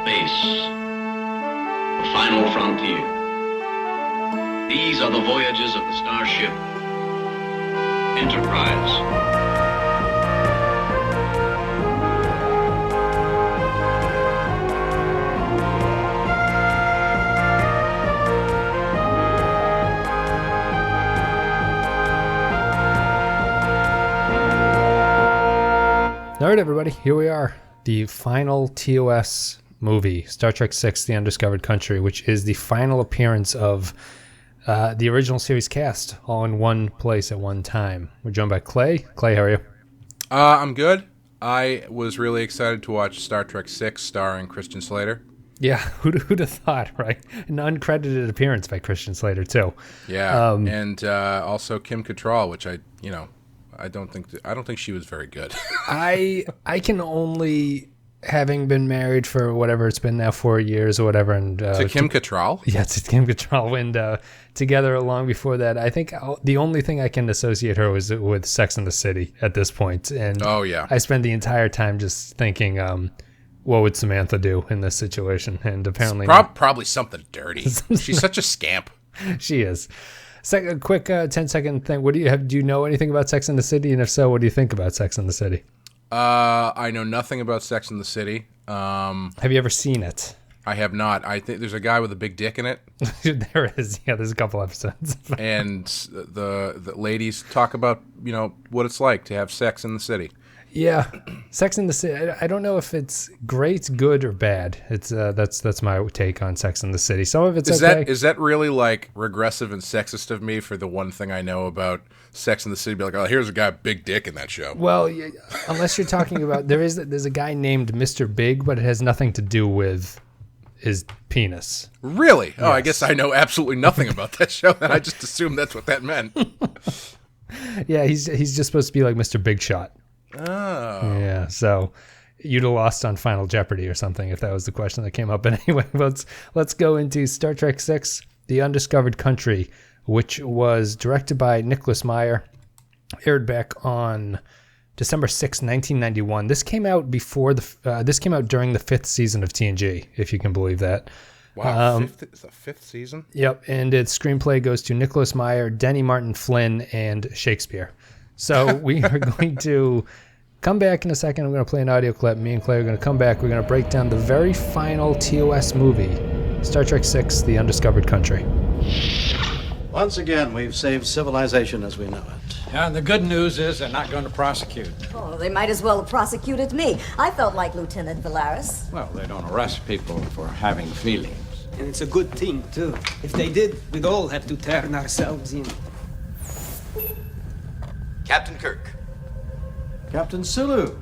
Space, the final frontier. These are the voyages of the starship Enterprise. All right, everybody, here we are. The final TOS movie, Star Trek VI, The Undiscovered Country, which is the final appearance of the original series cast, all in one place at one time. We're joined by Clay. Clay, how are you? I'm good. I was really excited to watch Star Trek VI starring Christian Slater. Yeah, who'd have thought, right? An uncredited appearance by Christian Slater, too. Yeah, and also Kim Cattrall, which I don't think she was very good. I can only, having been married for whatever it's been now, 4 years or whatever, and to Kim Cattrall. Yeah, to Kim Cattrall, and together long before that. I think the only thing I can associate her was with Sex and the City at this point. And oh yeah, I spent the entire time just thinking, what would Samantha do in this situation? And apparently, probably something dirty. She's such a scamp. She is. A quick 10-second thing. What do you have? Do you know anything about Sex and the City? And if so, what do you think about Sex and the City? I know nothing about Sex and the City. Have you ever seen it? I have not. I think there's a guy with a big dick in it. There is. Yeah, there's a couple episodes. And the ladies talk about, what it's like to have sex in the city. Yeah, Sex and the City. I don't know if it's great, good, or bad. It's that's my take on Sex and the City. Some of it's okay. Is that really like regressive and sexist of me for the one thing I know about Sex and the City? Be like, oh, here's a guy with a big dick in that show. Well, unless you're talking about there's a guy named Mr. Big, but it has nothing to do with his penis. Really? Yes. Oh, I guess I know absolutely nothing about that show, and I just assumed that's what that meant. Yeah, he's just supposed to be like Mr. Big Shot. Oh. Yeah, so you'd have lost on Final Jeopardy or something if that was the question that came up. But anyway, let's go into Star Trek VI, The Undiscovered Country, which was directed by Nicholas Meyer, aired back on December 6, 1991. This came out during the fifth season of TNG, if you can believe that. Wow, it's the fifth season? Yep, and its screenplay goes to Nicholas Meyer, Denny Martin Flynn, and Shakespeare. So we are going to come back in a second. I'm going to play an audio clip. Me and Clay are going to come back. We're going to break down the very final TOS movie, Star Trek VI, The Undiscovered Country. Once again, we've saved civilization as we know it. Yeah, and the good news is they're not going to prosecute. Oh, they might as well have prosecuted me. I felt like Lieutenant Valeris. Well, they don't arrest people for having feelings. And it's a good thing, too. If they did, we'd all have to turn ourselves in. Captain Kirk. Captain Sulu.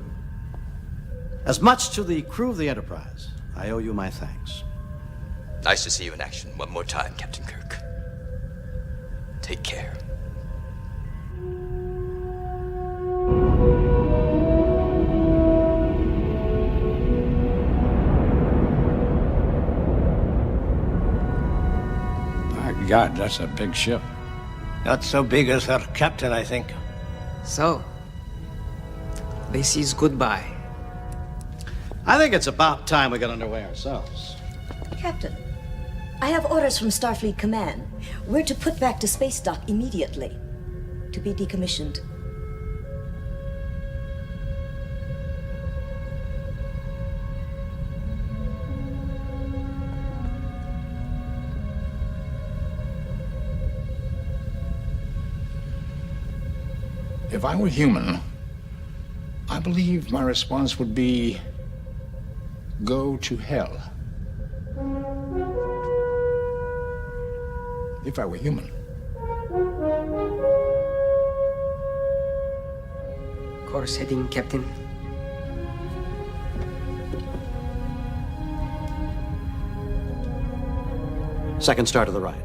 As much to the crew of the Enterprise, I owe you my thanks. Nice to see you in action one more time, Captain Kirk. Take care. My God, that's a big ship. Not so big as her captain, I think. So, this is goodbye. I think it's about time we got underway ourselves. Captain, I have orders from Starfleet Command. We're to put back to space dock immediately, to be decommissioned. If I were human, I believe my response would be, go to hell. If I were human. Course heading, Captain. Second star to the right.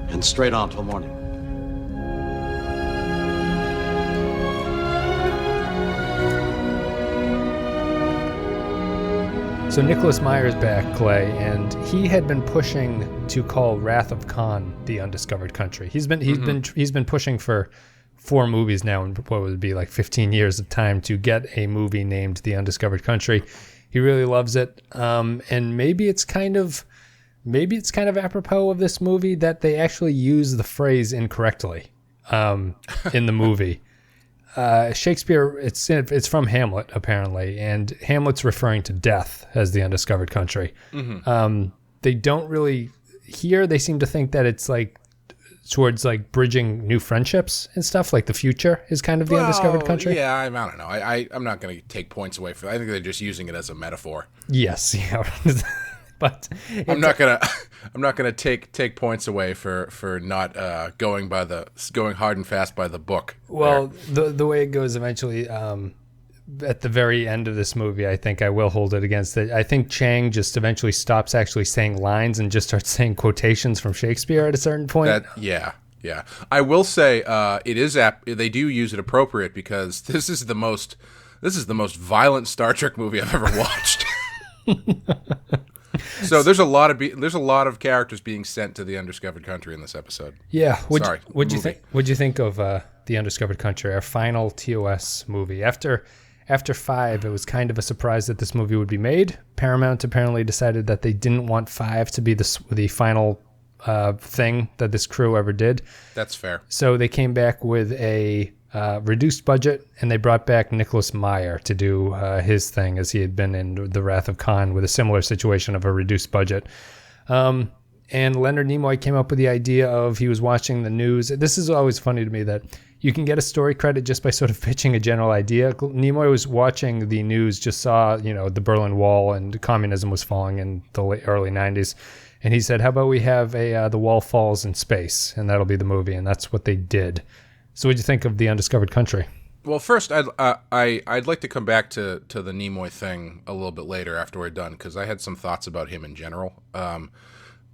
And straight on till morning. So Nicholas Meyer's back, Clay, and he had been pushing to call Wrath of Khan the Undiscovered Country. He's been pushing for 4 movies now in what would be like 15 years of time to get a movie named The Undiscovered Country. He really loves it. And maybe it's kind of apropos of this movie that they actually use the phrase incorrectly in the movie. Shakespeare, it's from Hamlet, apparently, and Hamlet's referring to death as the undiscovered country. Mm-hmm. They don't really, here they seem to think that it's like towards like bridging new friendships and stuff, like the future is kind of the undiscovered country. Yeah, I don't know. I'm not going to take points away from it. I think they're just using it as a metaphor. Yes, yeah. But I'm not gonna take points away for not going hard and fast by the book. Well, the way it goes eventually, at the very end of this movie, I think I will hold it against it. I think Chang just eventually stops actually saying lines and just starts saying quotations from Shakespeare at a certain point. Yeah. I will say it is they do use it appropriate because this is the most violent Star Trek movie I've ever watched. So there's a lot of characters being sent to the undiscovered country in this episode. Yeah. What'd you think of the Undiscovered Country, our final TOS movie? After 5, it was kind of a surprise that this movie would be made. Paramount apparently decided that they didn't want 5 to be the final thing that this crew ever did. That's fair. So they came back with a reduced budget, and they brought back Nicholas Meyer to do his thing, as he had been in The Wrath of Khan with a similar situation of a reduced budget. And Leonard Nimoy came up with the idea of, he was watching the news. This is always funny to me that you can get a story credit just by sort of pitching a general idea. Nimoy was watching the news, just saw, the Berlin Wall and communism was falling in the early 90s. And he said, how about we have the wall falls in space, and that'll be the movie. And that's what they did. So what'd you think of The Undiscovered Country? Well, first, I'd like to come back to the Nimoy thing a little bit later after we're done, because I had some thoughts about him in general.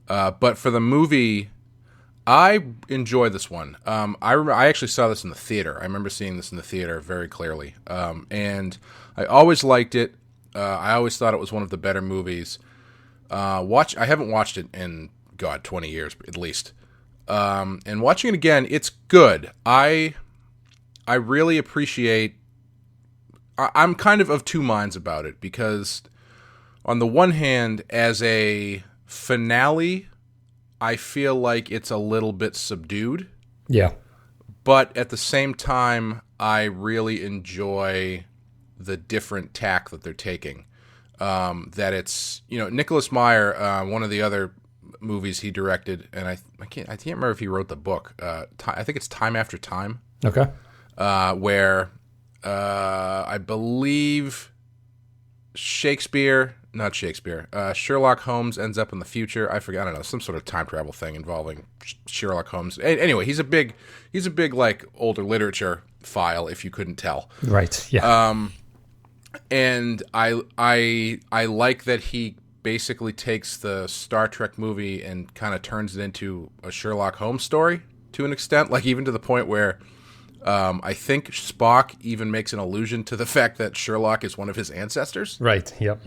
But for the movie, I enjoy this one. I actually saw this in the theater. I remember seeing this in the theater very clearly. And I always liked it. I always thought it was one of the better movies. I haven't watched it in, 20 years at least. And watching it again, it's good. I really appreciate. I'm kind of two minds about it, because on the one hand, as a finale, I feel like it's a little bit subdued. Yeah. But at the same time, I really enjoy the different tack that they're taking. That it's, Nicholas Meyer, one of the other movies he directed, and I can't remember if he wrote the book. I think it's Time After Time. Okay. Where I believe Sherlock Holmes ends up in the future. I forgot. I don't know, some sort of time travel thing involving Sherlock Holmes. Anyway, he's a big like older literature file, if you couldn't tell. Right. Yeah. And I like that he basically takes the Star Trek movie and kind of turns it into a Sherlock Holmes story to an extent, like even to the point where I think Spock even makes an allusion to the fact that Sherlock is one of his ancestors. Right. Yep.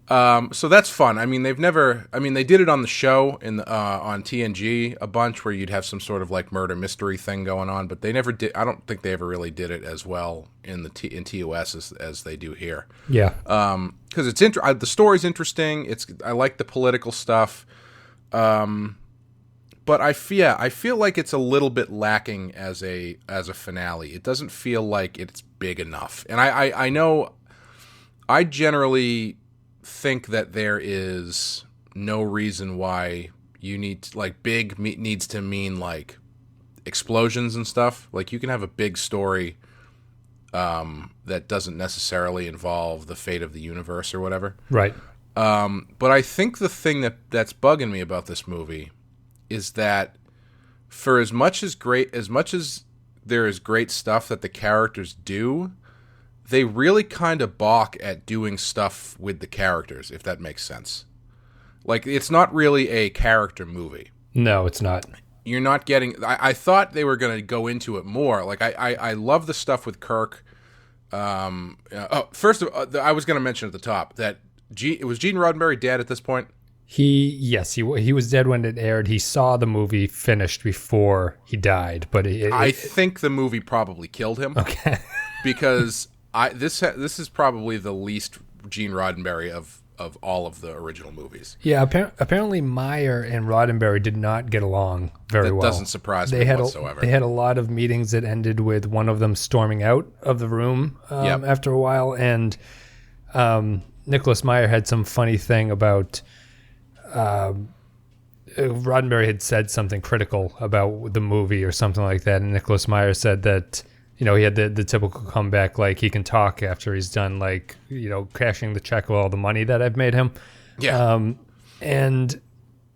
So that's fun. I mean, they did it on the show on TNG a bunch, where you'd have some sort of like murder mystery thing going on, but they never did. I don't think they ever really did it as well in TOS as they do here. Yeah. Because the story's interesting. I like the political stuff. But I feel like it's a little bit lacking as a finale. It doesn't feel like it's big enough. And I know I generally think that there is no reason why you need big needs to mean like explosions and stuff. Like, you can have a big story that doesn't necessarily involve the fate of the universe or whatever. Right. But I think the thing that's bugging me about this movie is that for as much as there is great stuff that the characters do, they really kind of balk at doing stuff with the characters, if that makes sense. Like, it's not really a character movie. No, it's not. You're not getting... I thought they were going to go into it more. Like, I love the stuff with Kirk. First of all, I was going to mention at the top that it was Gene Roddenberry dead at this point? He was dead when it aired. He saw the movie finished before he died, but I think the movie probably killed him. Okay. Because this is probably the least Gene Roddenberry of all of the original movies. Yeah, apparently Meyer and Roddenberry did not get along very well. That doesn't surprise me whatsoever. They had a lot of meetings that ended with one of them storming out of the room after a while, and Nicholas Meyer had some funny thing about Roddenberry had said something critical about the movie or something like that, and Nicholas Meyer said that, you know, he had the typical comeback, like he can talk after he's done, like, you know, cashing the check with all the money that I've made him. Yeah. And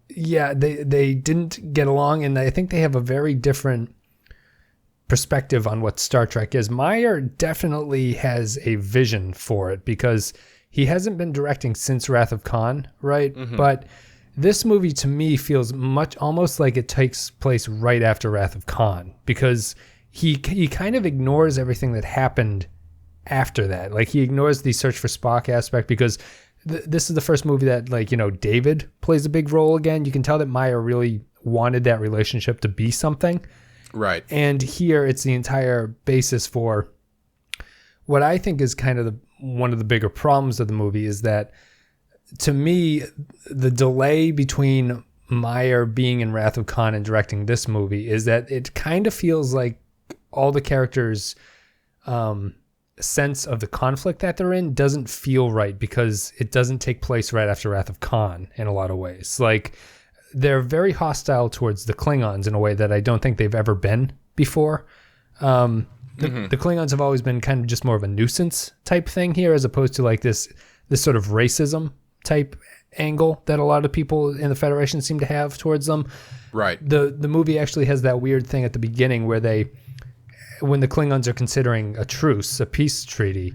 yeah, they didn't get along, and I think they have a very different perspective on what Star Trek is. Meyer definitely has a vision for it because he hasn't been directing since Wrath of Khan, right? Mm-hmm. But this movie to me feels almost like it takes place right after Wrath of Khan, because he kind of ignores everything that happened after that. Like, he ignores the search for Spock aspect because this is the first movie that, like, you know, David plays a big role again. You can tell that Meyer really wanted that relationship to be something. Right. And here it's the entire basis for what I think is kind of one of the bigger problems of the movie is that, to me, the delay between Meyer being in Wrath of Khan and directing this movie is that it kind of feels like all the characters' sense of the conflict that they're in doesn't feel right because it doesn't take place right after Wrath of Khan in a lot of ways. Like, they're very hostile towards the Klingons in a way that I don't think they've ever been before. The Klingons have always been kind of just more of a nuisance type thing here, as opposed to like this sort of racism type angle that a lot of people in the Federation seem to have towards them. Right. The movie actually has that weird thing at the beginning where when the Klingons are considering a truce, a peace treaty,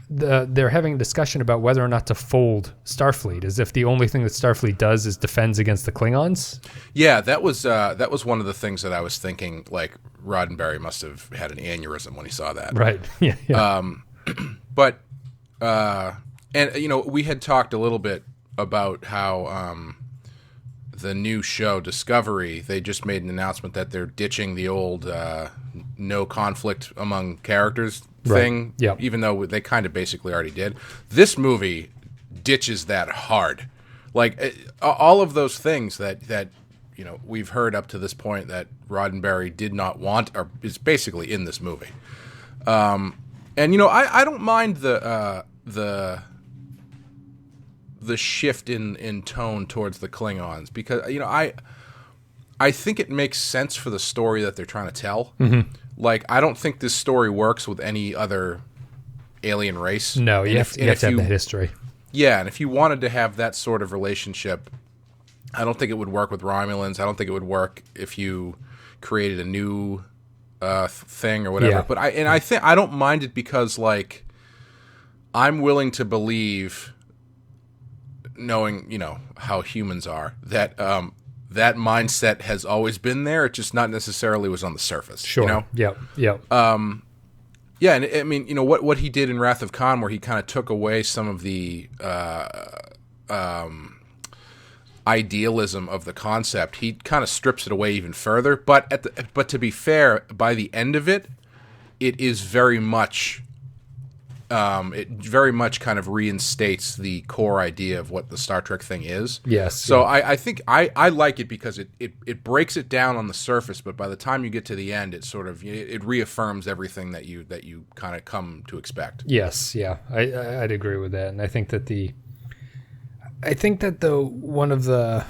they're having a discussion about whether or not to fold Starfleet, as if the only thing that Starfleet does is defends against the Klingons. Yeah, that was one of the things that I was thinking, like, Roddenberry must have had an aneurysm when he saw that. Right. Yeah. But and you know, we had talked a little bit about how the new show Discovery, they just made an announcement that they're ditching the old no conflict among characters thing, right. Even though they kind of basically already did. This movie ditches that hard. Like, all of those things that you know, we've heard up to this point that Roddenberry did not want is basically in this movie. And you know, I don't mind the shift in tone towards the Klingons, because, you know, I think it makes sense for the story that they're trying to tell. Mm-hmm. Like, I don't think this story works with any other alien race. No, you have to have the history. Yeah, and if you wanted to have that sort of relationship, I don't think it would work with Romulans. I don't think it would work if you created a new thing or whatever. Yeah. But I don't mind it because, like, I'm willing to believe, knowing, you know, how humans are, that that mindset has always been there. It just not necessarily was on the surface. Sure. You know? Yep. Yeah, and I mean, you know, what he did in Wrath of Khan, where he kind of took away some of the idealism of the concept, he kind of strips it away even further. But to be fair, by the end of it, it is very much. It very much kind of reinstates the core idea of what the Star Trek thing is. Yes. So yeah. I think I like it because it breaks it down on the surface, but by the time you get to the end, it sort of it reaffirms everything that you kind of come to expect. Yes. Yeah. I'd agree with that, and I think that one of the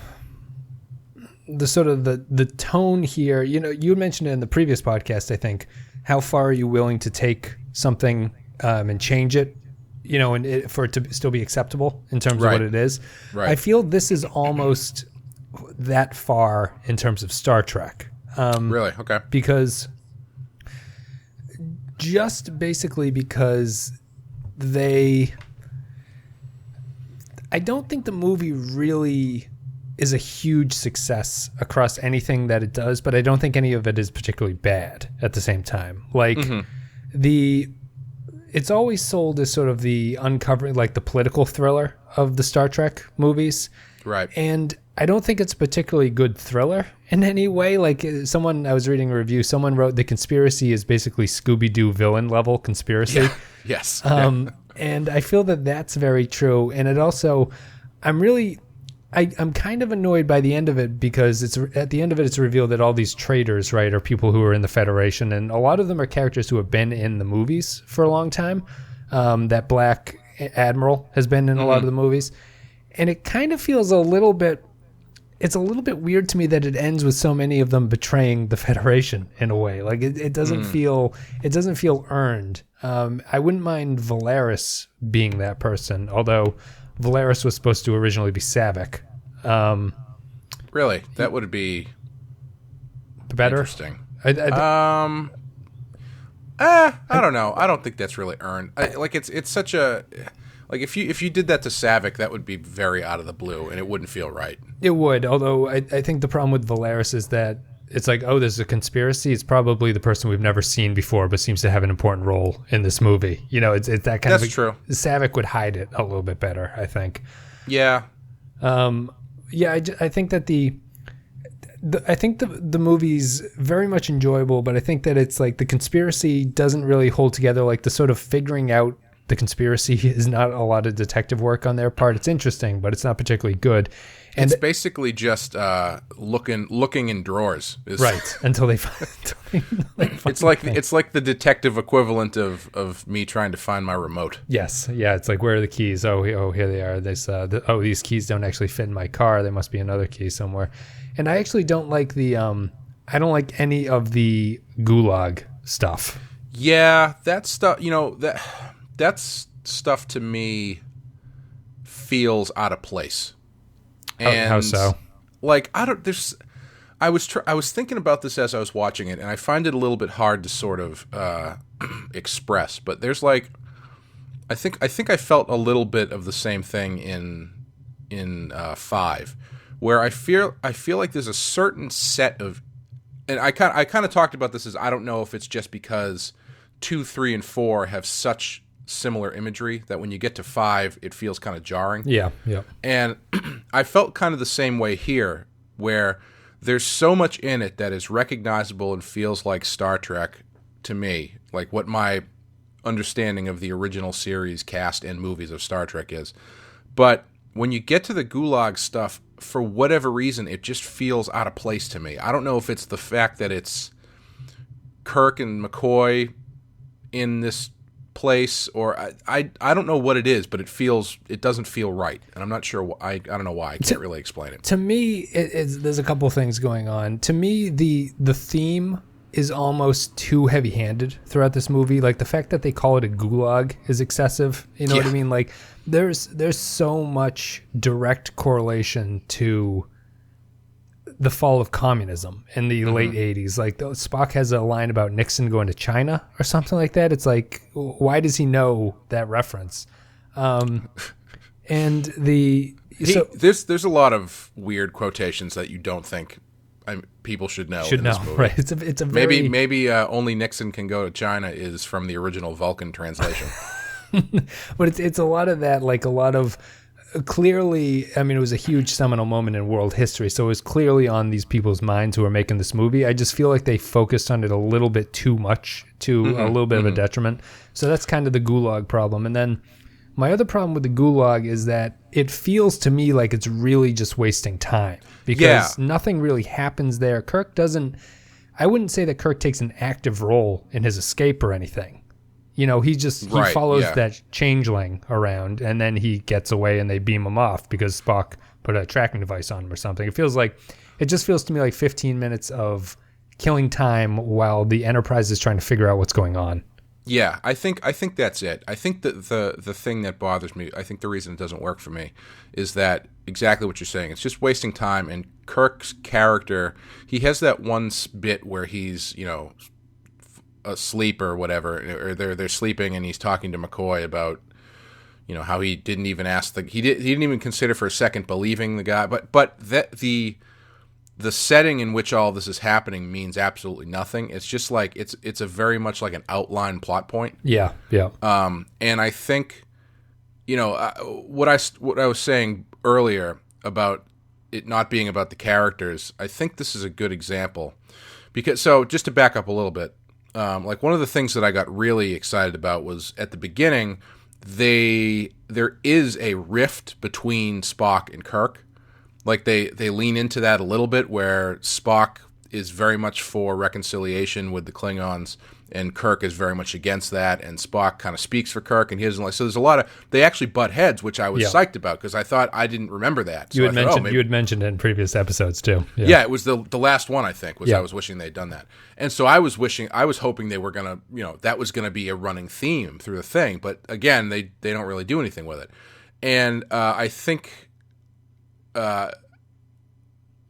sort of the tone here, you know, you mentioned it in the previous podcast, I think, how far are you willing to take something and change it, you know, and for it to still be acceptable in terms of what it is. Right. I feel this is almost that far in terms of Star Trek. Really? Okay. Because I don't think the movie really is a huge success across anything that it does, but I don't think any of it is particularly bad at the same time. Like, it's always sold as sort of the uncovering, like the political thriller of the Star Trek movies. Right. And I don't think it's a particularly good thriller in any way. Like I was reading a review, someone wrote the conspiracy is basically Scooby-Doo villain level conspiracy. Yeah. Yes. And I feel that that's very true. And it also, I'm kind of annoyed by the end of it because at the end of it, it's revealed that all these traitors, right, are people who are in the Federation. And a lot of them are characters who have been in the movies for a long time. That Black Admiral has been in a lot of the movies. And it kind of feels it's a little bit weird to me that it ends with so many of them betraying the Federation in a way. Like it doesn't feel earned. I wouldn't mind Valeris being that person, although Valeris was supposed to originally be Savick. Really? That would be better. Interesting. I don't know. I don't think that's really earned. It's such a like if you did that to Savick, that would be very out of the blue, and it wouldn't feel right. It would. Although I think the problem with Valeris is that it's like, oh, there's a conspiracy. It's probably the person we've never seen before, but seems to have an important role in this movie. You know, it's that kind of. That's true. Savick would hide it a little bit better, I think. Yeah. I think that the movie's very much enjoyable, but I think that it's like the conspiracy doesn't really hold together. Like the sort of figuring out the conspiracy is not a lot of detective work on their part. It's interesting, but it's not particularly good. And it's basically just looking in drawers. Right, until they find it's like the detective equivalent of me trying to find my remote. Yes, yeah, it's like, where are the keys? Oh, here they are. These keys don't actually fit in my car. There must be another key somewhere. And I actually don't like I don't like any of the Gulag stuff. Yeah, that stuff, that's stuff to me feels out of place. And how so? Like, I was thinking about this as I was watching it, and I find it a little bit hard to sort of express. But there's like, I think I felt a little bit of the same thing in 5, where I feel like there's a certain set of, and I kind of talked about this as, I don't know if it's just because 2, 3, and 4 have such similar imagery that when you get to 5 it feels kind of jarring. Yeah. And I felt kind of the same way here, where there's so much in it that is recognizable and feels like Star Trek to me, like what my understanding of the original series cast and movies of Star Trek is. But when you get to the Gulag stuff, for whatever reason, it just feels out of place to me. I don't know if it's the fact that it's Kirk and McCoy in this place, or I don't know what it is, but it doesn't feel right, and I'm not sure. I don't know why. I can't really explain it. To me, there's a couple things going on. To me, the theme is almost too heavy-handed throughout this movie. Like the fact that they call it a gulag is excessive. You know what I mean? Like there's so much direct correlation to the fall of communism in the late 80s. Like Spock has a line about Nixon going to China or something like that. It's like, why does he know that reference? And there's a lot of weird quotations that you don't think people should know. This movie. Right? It's a very... maybe only Nixon can go to China is from the original Vulcan translation. But it's a lot of that, like a lot of clearly, I mean, it was a huge seminal moment in world history, so it was clearly on these people's minds who are making this movie. I just feel like they focused on it a little bit too much, to a little bit of a detriment. So that's kind of the Gulag problem. And then my other problem with the Gulag is that it feels to me like it's really just wasting time, because nothing really happens there. I wouldn't say that Kirk takes an active role in his escape or anything. You know, he follows that changeling around, and then he gets away and they beam him off because Spock put a tracking device on him or something. It just feels to me like 15 minutes of killing time while the Enterprise is trying to figure out what's going on. Yeah, I think that's it. I think that the thing that bothers me, I think the reason it doesn't work for me, is that exactly what you're saying. It's just wasting time, and Kirk's character, he has that one bit where he's, asleep or whatever, or they're sleeping, and he's talking to McCoy about, how he didn't even he didn't even consider for a second believing the guy, but that the setting in which all this is happening means absolutely nothing. It's just like it's a very much like an outline plot point. Yeah. And I think, what I was saying earlier about it not being about the characters, I think this is a good example. Because so just to back up a little bit, like one of the things that I got really excited about was at the beginning, there is a rift between Spock and Kirk. Like they lean into that a little bit, where Spock is very much for reconciliation with the Klingons, and Kirk is very much against that, and Spock kind of speaks for Kirk, and he doesn't like. So there's a lot of they actually butt heads, which I was psyched about because I thought I didn't remember that. So you had mentioned it in previous episodes too. Yeah, it was the last one I think was I was wishing they'd done that, and so I was hoping they were gonna that was gonna be a running theme through the thing, but again they don't really do anything with it, and I think.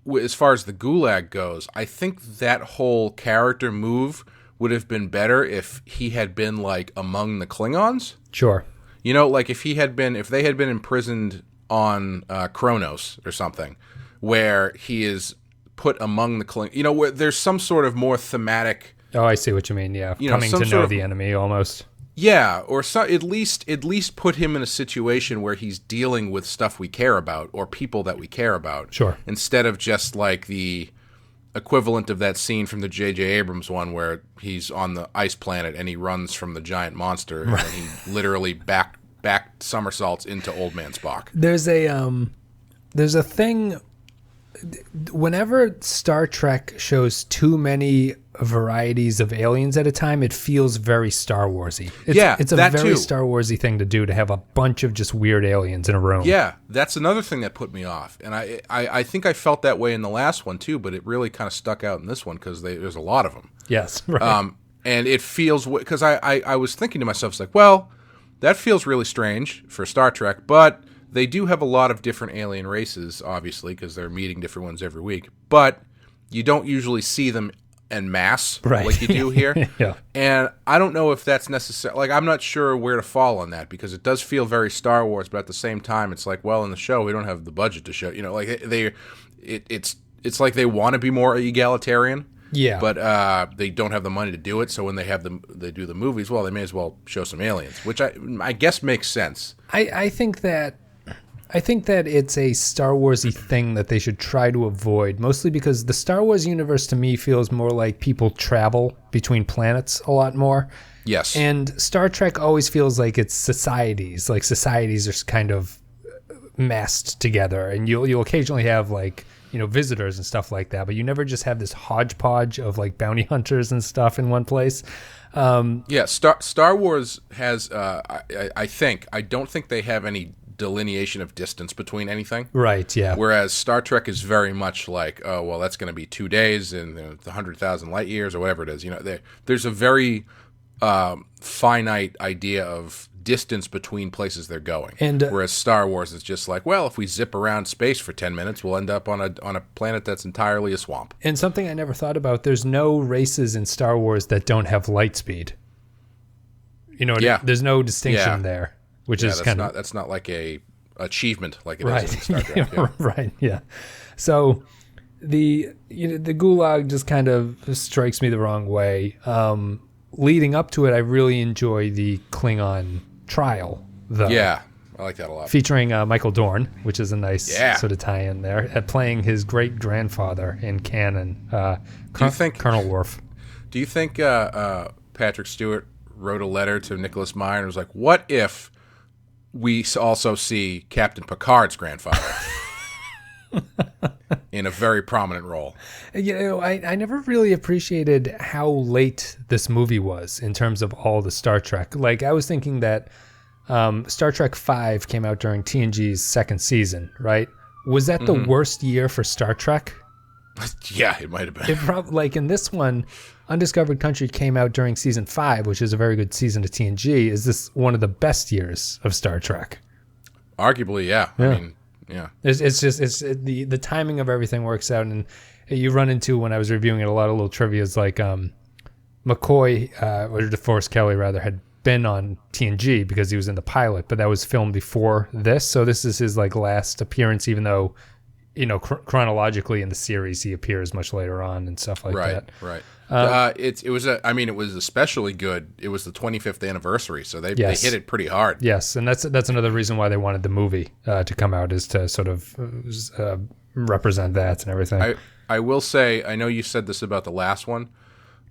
As far as the Gulag goes, I think that whole character move would have been better if he had been like among the Klingons. Sure. Like if they had been imprisoned on Kronos or something, where he is put among the Klingons. Where there's some sort of more thematic. Oh, I see what you mean. Yeah, coming to know the enemy almost. Yeah, or at least put him in a situation where he's dealing with stuff we care about or people that we care about. Sure. Instead of just like the equivalent of that scene from the J.J. Abrams one where he's on the ice planet and he runs from the giant monster and he literally back somersaults into Old Man Spock. There's a thing. Whenever Star Trek shows too many varieties of aliens at a time, it feels very Star Warsy. It's a very Star Warsy thing to do, to have a bunch of just weird aliens in a room. Yeah, that's another thing that put me off. And I think I felt that way in the last one too, but it really kind of stuck out in this one because there's a lot of them. Yes, right. And it feels, because I was thinking to myself, it's like, well, that feels really strange for Star Trek, but they do have a lot of different alien races, obviously, because they're meeting different ones every week. But you don't usually see them en masse like you do here. Yeah. And I don't know if that's necessary. Like, I'm not sure where to fall on that, because it does feel very Star Wars, but at the same time, it's like, well, in the show, we don't have the budget to show. Like it's like they want to be more egalitarian. Yeah. But they don't have the money to do it, so when they do the movies, well, they may as well show some aliens, which I guess makes sense. I think that it's a Star Warsy thing that they should try to avoid, mostly because the Star Wars universe to me feels more like people travel between planets a lot more. Yes. And Star Trek always feels like it's societies. Like societies are kind of massed together, and you'll occasionally have like, visitors and stuff like that, but you never just have this hodgepodge of like bounty hunters and stuff in one place. Star Wars has I don't think they have any delineation of distance between anything. Right, yeah. Whereas Star Trek is very much like, oh, well, that's going to be 2 days and 100,000 light years or whatever it is. There's a very finite idea of distance between places they're going. And whereas Star Wars is just like, well, if we zip around space for 10 minutes, we'll end up on a planet that's entirely a swamp. And something I never thought about, there's no races in Star Wars that don't have light speed. There's no distinction there. Which is kind of that's not like a achievement like it is in Star Trek. Yeah. Right. Yeah. So the Gulag just kind of strikes me the wrong way. Leading up to it, I really enjoy the Klingon trial. Yeah, I like that a lot. Featuring Michael Dorn, which is a nice sort of tie-in there, playing his great grandfather in canon, Colonel Worf. Do you think Patrick Stewart wrote a letter to Nicholas Meyer and was like, "What if we also see Captain Picard's grandfather in a very prominent role?" I never really appreciated how late this movie was in terms of all the Star Trek. Like, I was thinking that Star Trek V came out during TNG's second season, right? Was that the worst year for Star Trek? Yeah, it might have been. Like in this one, Undiscovered Country came out during season 5, which is a very good season of TNG. Is this one of the best years of Star Trek? Arguably, yeah. I mean, yeah. It's the timing of everything works out, and you run into, when I was reviewing it, a lot of little trivias like McCoy, or DeForest Kelly rather, had been on TNG because he was in the pilot, but that was filmed before this, so this is his like last appearance, even though chronologically in the series he appears much later on and stuff like that. Right. It was especially good. It was the 25th anniversary, so they hit it pretty hard. Yes, and that's another reason why they wanted the movie to come out, is to sort of represent that and everything. I will say, I know you said this about the last one,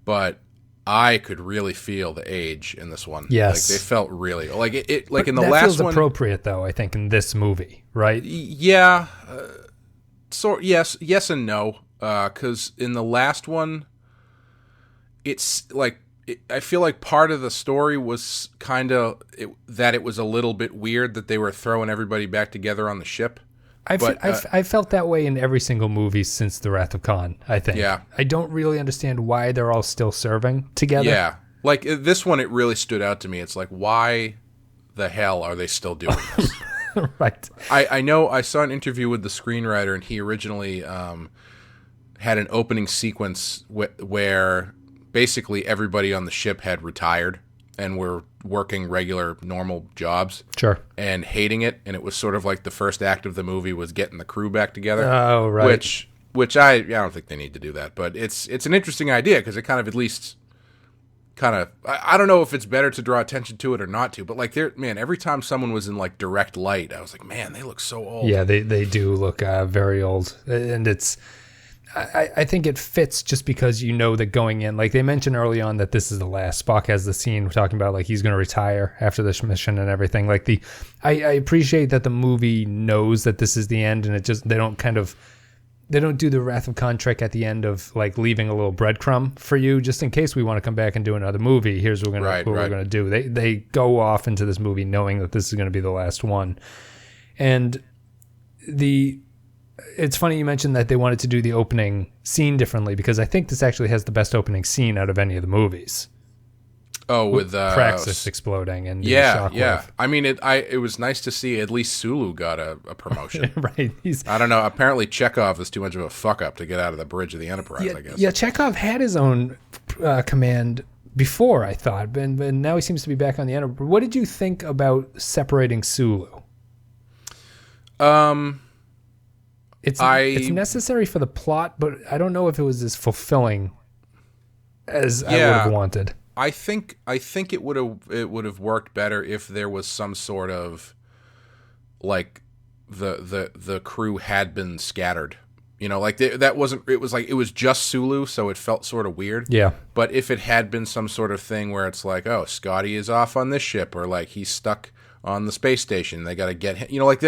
but I could really feel the age in this one. Yes, like they felt really like it. Like but in the that last feels one, appropriate though. I think in this movie, right? Yeah. Yes and no. Because in the last one, it's like I feel like part of the story was kind of that it was a little bit weird that they were throwing everybody back together on the ship. I felt that way in every single movie since The Wrath of Khan, I think. Yeah. I don't really understand why they're all still serving together. Yeah. Like this one, it really stood out to me. It's like, why the hell are they still doing this? Right. I know I saw an interview with the screenwriter, and he originally had an opening sequence where basically everybody on the ship had retired and were working regular, normal jobs. Sure. And hating it, and it was sort of like the first act of the movie was getting the crew back together. Oh, right. Which I don't think they need to do that, but it's an interesting idea because it kind of at least I don't know if it's better to draw attention to it or not to, but like every time someone was in like direct light, I was like, man, they look so old. Yeah, they do look very old, and it's. I think it fits just because you know that going in, like they mentioned early on that this is the last. Spock has the scene talking about like he's going to retire after this mission and everything. Like I appreciate that the movie knows that this is the end, and they don't do the Wrath of Khan trick at the end of like leaving a little breadcrumb for you just in case we want to come back and do another movie. Here's what we're going to do. They go off into this movie knowing that this is going to be the last one, and it's funny you mentioned that they wanted to do the opening scene differently because I think this actually has the best opening scene out of any of the movies. Oh, with Praxis exploding and yeah. I mean, it was nice to see at least Sulu got a promotion. Right. I don't know. Apparently, Chekhov is too much of a fuck up to get out of the bridge of the Enterprise. I guess. Yeah, Chekhov had his own command before, I thought, but now he seems to be back on the Enterprise. What did you think about separating Sulu? It's necessary for the plot, but I don't know if it was as fulfilling as I would have wanted. I think it would have worked better if there was some sort of like the crew had been scattered. You know, like that wasn't. It was like it was just Sulu, so it felt sort of weird. Yeah. But if it had been some sort of thing where it's like, oh, Scotty is off on this ship, or like he's stuck on the space station, they got to get him. You know, like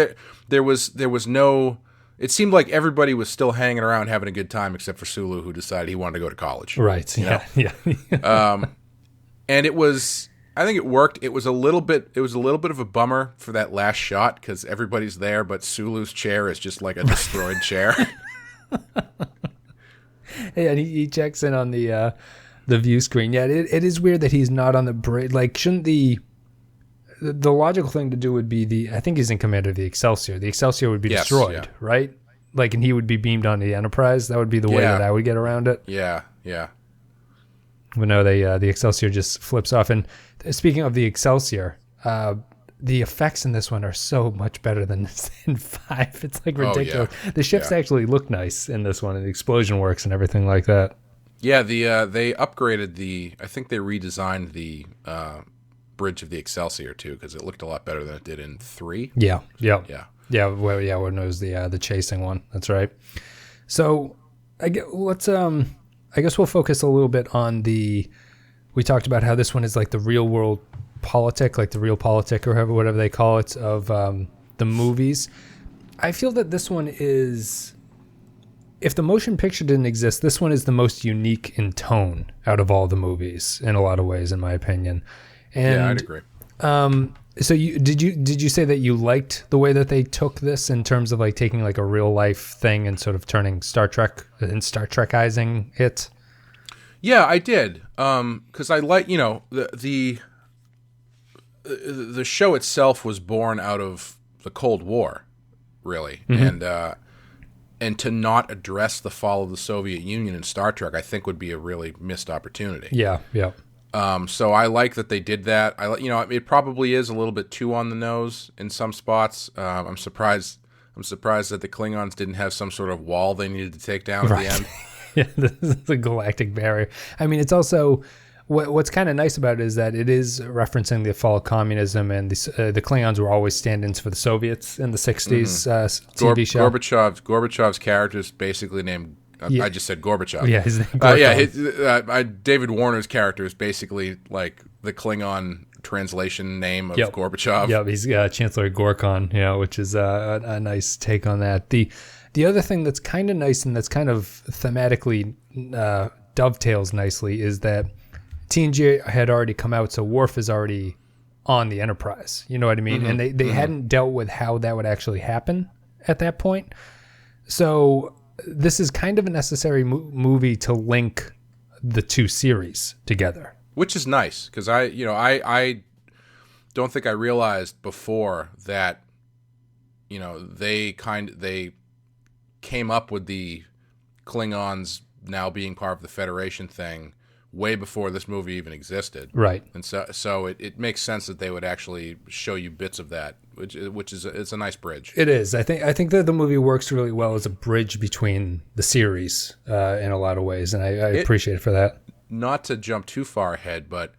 there was no. It seemed like everybody was still hanging around having a good time except for Sulu, who decided he wanted to go to college. Right. Yeah. And it was. I think it worked. It was a little bit of a bummer for that last shot because everybody's there, but Sulu's chair is just like a destroyed chair. Yeah, and he checks in on the view screen. Yeah, it is weird that he's not on the bridge. Like, shouldn't the logical thing to do would be I think he's in command of the Excelsior. The Excelsior would be destroyed, right? Like, and he would be beamed on the Enterprise. That would be the way that I would get around it. Yeah. But no, the Excelsior just flips off. And speaking of the Excelsior, the effects in this one are so much better than in 5. It's like ridiculous. Oh, yeah. The ships actually look nice in this one, and the explosion works and everything like that. Yeah, they upgraded I think they redesigned the bridge of the Excelsior too, because it looked a lot better than it did in 3. Yeah. When it was the chasing one. That's right. So I guess we'll focus a little bit on we talked about how this one is like the real world politic, like the real politic or whatever they call it of the movies. I feel that this one is, if the motion picture didn't exist, this one is the most unique in tone out of all the movies in a lot of ways, in my opinion. And, yeah, I'd agree. So did you say that you liked the way that they took this in terms of like taking like a real life thing and sort of turning Star Trek and Star Trekizing it? Yeah, I did. Because I like, the show itself was born out of the Cold War, really, and to not address the fall of the Soviet Union in Star Trek, I think would be a really missed opportunity. Yeah. So I like that they did that. It probably is a little bit too on the nose in some spots. I'm surprised that the Klingons didn't have some sort of wall they needed to take down at the end. Yeah, this is the galactic barrier. I mean, it's also what's kind of nice about it is that it is referencing the fall of communism, and the Klingons were always stand-ins for the Soviets in the 60s TV show. Gorbachev's character is basically named. I just said Gorbachev. Yeah, his name. David Warner's character is basically like the Klingon translation name of Gorbachev. Yeah, he's Chancellor Gorkon, which is a nice take on that. The other thing that's kind of nice and that's kind of thematically dovetails nicely is that TNG had already come out, so Worf is already on the Enterprise. You know what I mean? And they hadn't dealt with how that would actually happen at that point. So this is kind of a necessary movie to link the two series together, which is nice because I don't think I realized before that they came up with the Klingons now being part of the Federation thing way before this movie even existed, right? And so it makes sense that they would actually show you bits of that, which is it's a nice bridge. It is. I think that the movie works really well as a bridge between the series in a lot of ways, and I appreciate it for that. Not to jump too far ahead, but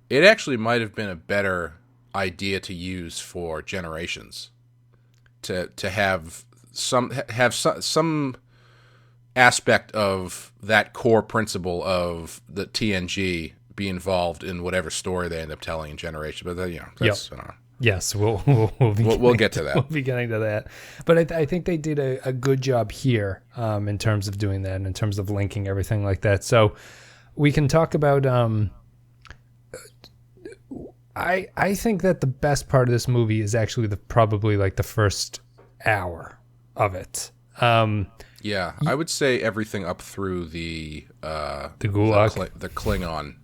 it actually might have been a better idea to use for Generations, to have some aspect of that core principle of the TNG be involved in whatever story they end up telling in Generation. But that's yes, we'll get to that. We'll be getting to that. But I think they did a good job here in terms of doing that and in terms of linking everything like that. So we can talk about. I think that the best part of this movie is actually probably like the first hour of it. Yeah, I would say everything up through the Gulag, the Klingon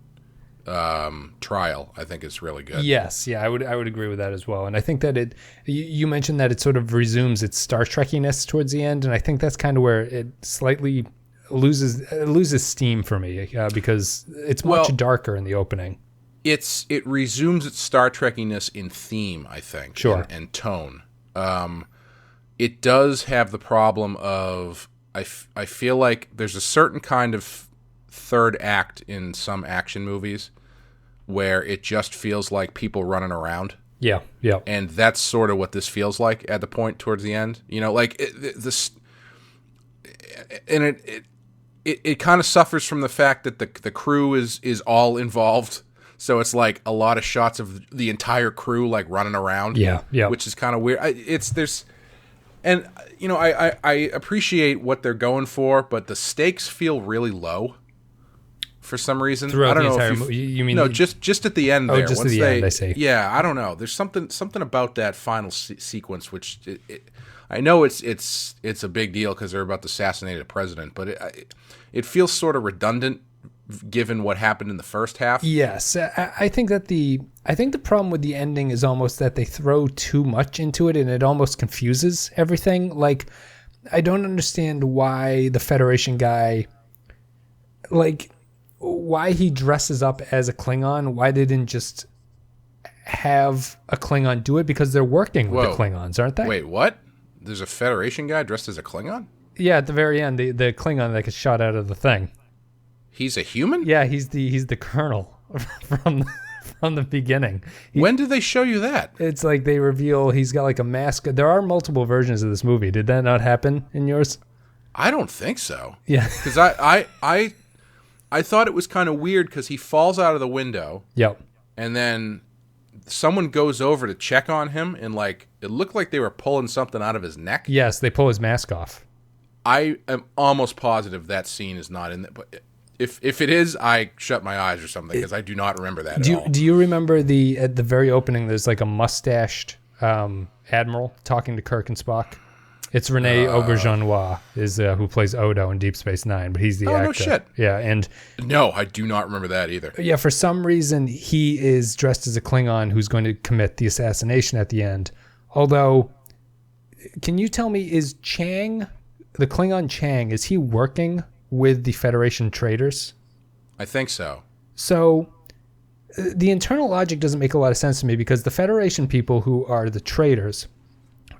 trial, I think is really good. Yes, yeah, I would agree with that as well. And I think that you mentioned that it sort of resumes its Star Trekkiness towards the end, and I think that's kind of where it slightly loses steam for me because it's much darker in the opening. It resumes its Star Trekkiness in theme, I think, sure, and tone. It does have the problem of I feel like there's a certain kind of third act in some action movies where it just feels like people running around. Yeah. And that's sort of what this feels like at the point towards the end. Like it kind of suffers from the fact that the crew is all involved. So it's like a lot of shots of the entire crew like running around. Yeah. Which is kind of weird. And I appreciate what they're going for, but the stakes feel really low for some reason. Throughout I don't the know entire if movie, you mean no, just at the end there. Just at the end, I see. Yeah, I don't know. There's something about that final sequence which I know it's a big deal because they're about to assassinate a president, but it feels sort of redundant given what happened in the first half. Yes, I think that the problem with the ending is almost that they throw too much into it and it almost confuses everything. Like, I don't understand why the Federation guy, like, why he dresses up as a Klingon. Why they didn't just have a Klingon do it, because they're working with the Klingons, aren't they? Wait, what? There's a Federation guy dressed as a Klingon? Yeah, at the very end, the Klingon that gets shot out of the thing. He's a human? Yeah, he's the colonel from the beginning. When did they show you that? It's like they reveal he's got like a mask. There are multiple versions of this movie. Did that not happen in yours? I don't think so. Yeah, because I thought it was kind of weird because he falls out of the window. Yep. And then someone goes over to check on him, and like it looked like they were pulling something out of his neck. Yes, they pull his mask off. I am almost positive that scene is not in there, but if it is, I shut my eyes or something because I do not remember that at all. Do you remember at the very opening? There's like a mustached admiral talking to Kirk and Spock. It's Rene Auberjonois is who plays Odo in Deep Space Nine, but he's the actor. No shit. Yeah, and no, I do not remember that either. Yeah, for some reason he is dressed as a Klingon who's going to commit the assassination at the end. Although, can you tell me, is Chang, the Klingon Chang, is he working with the Federation traitors? I think so. So the internal logic doesn't make a lot of sense to me, because the Federation people who are the traitors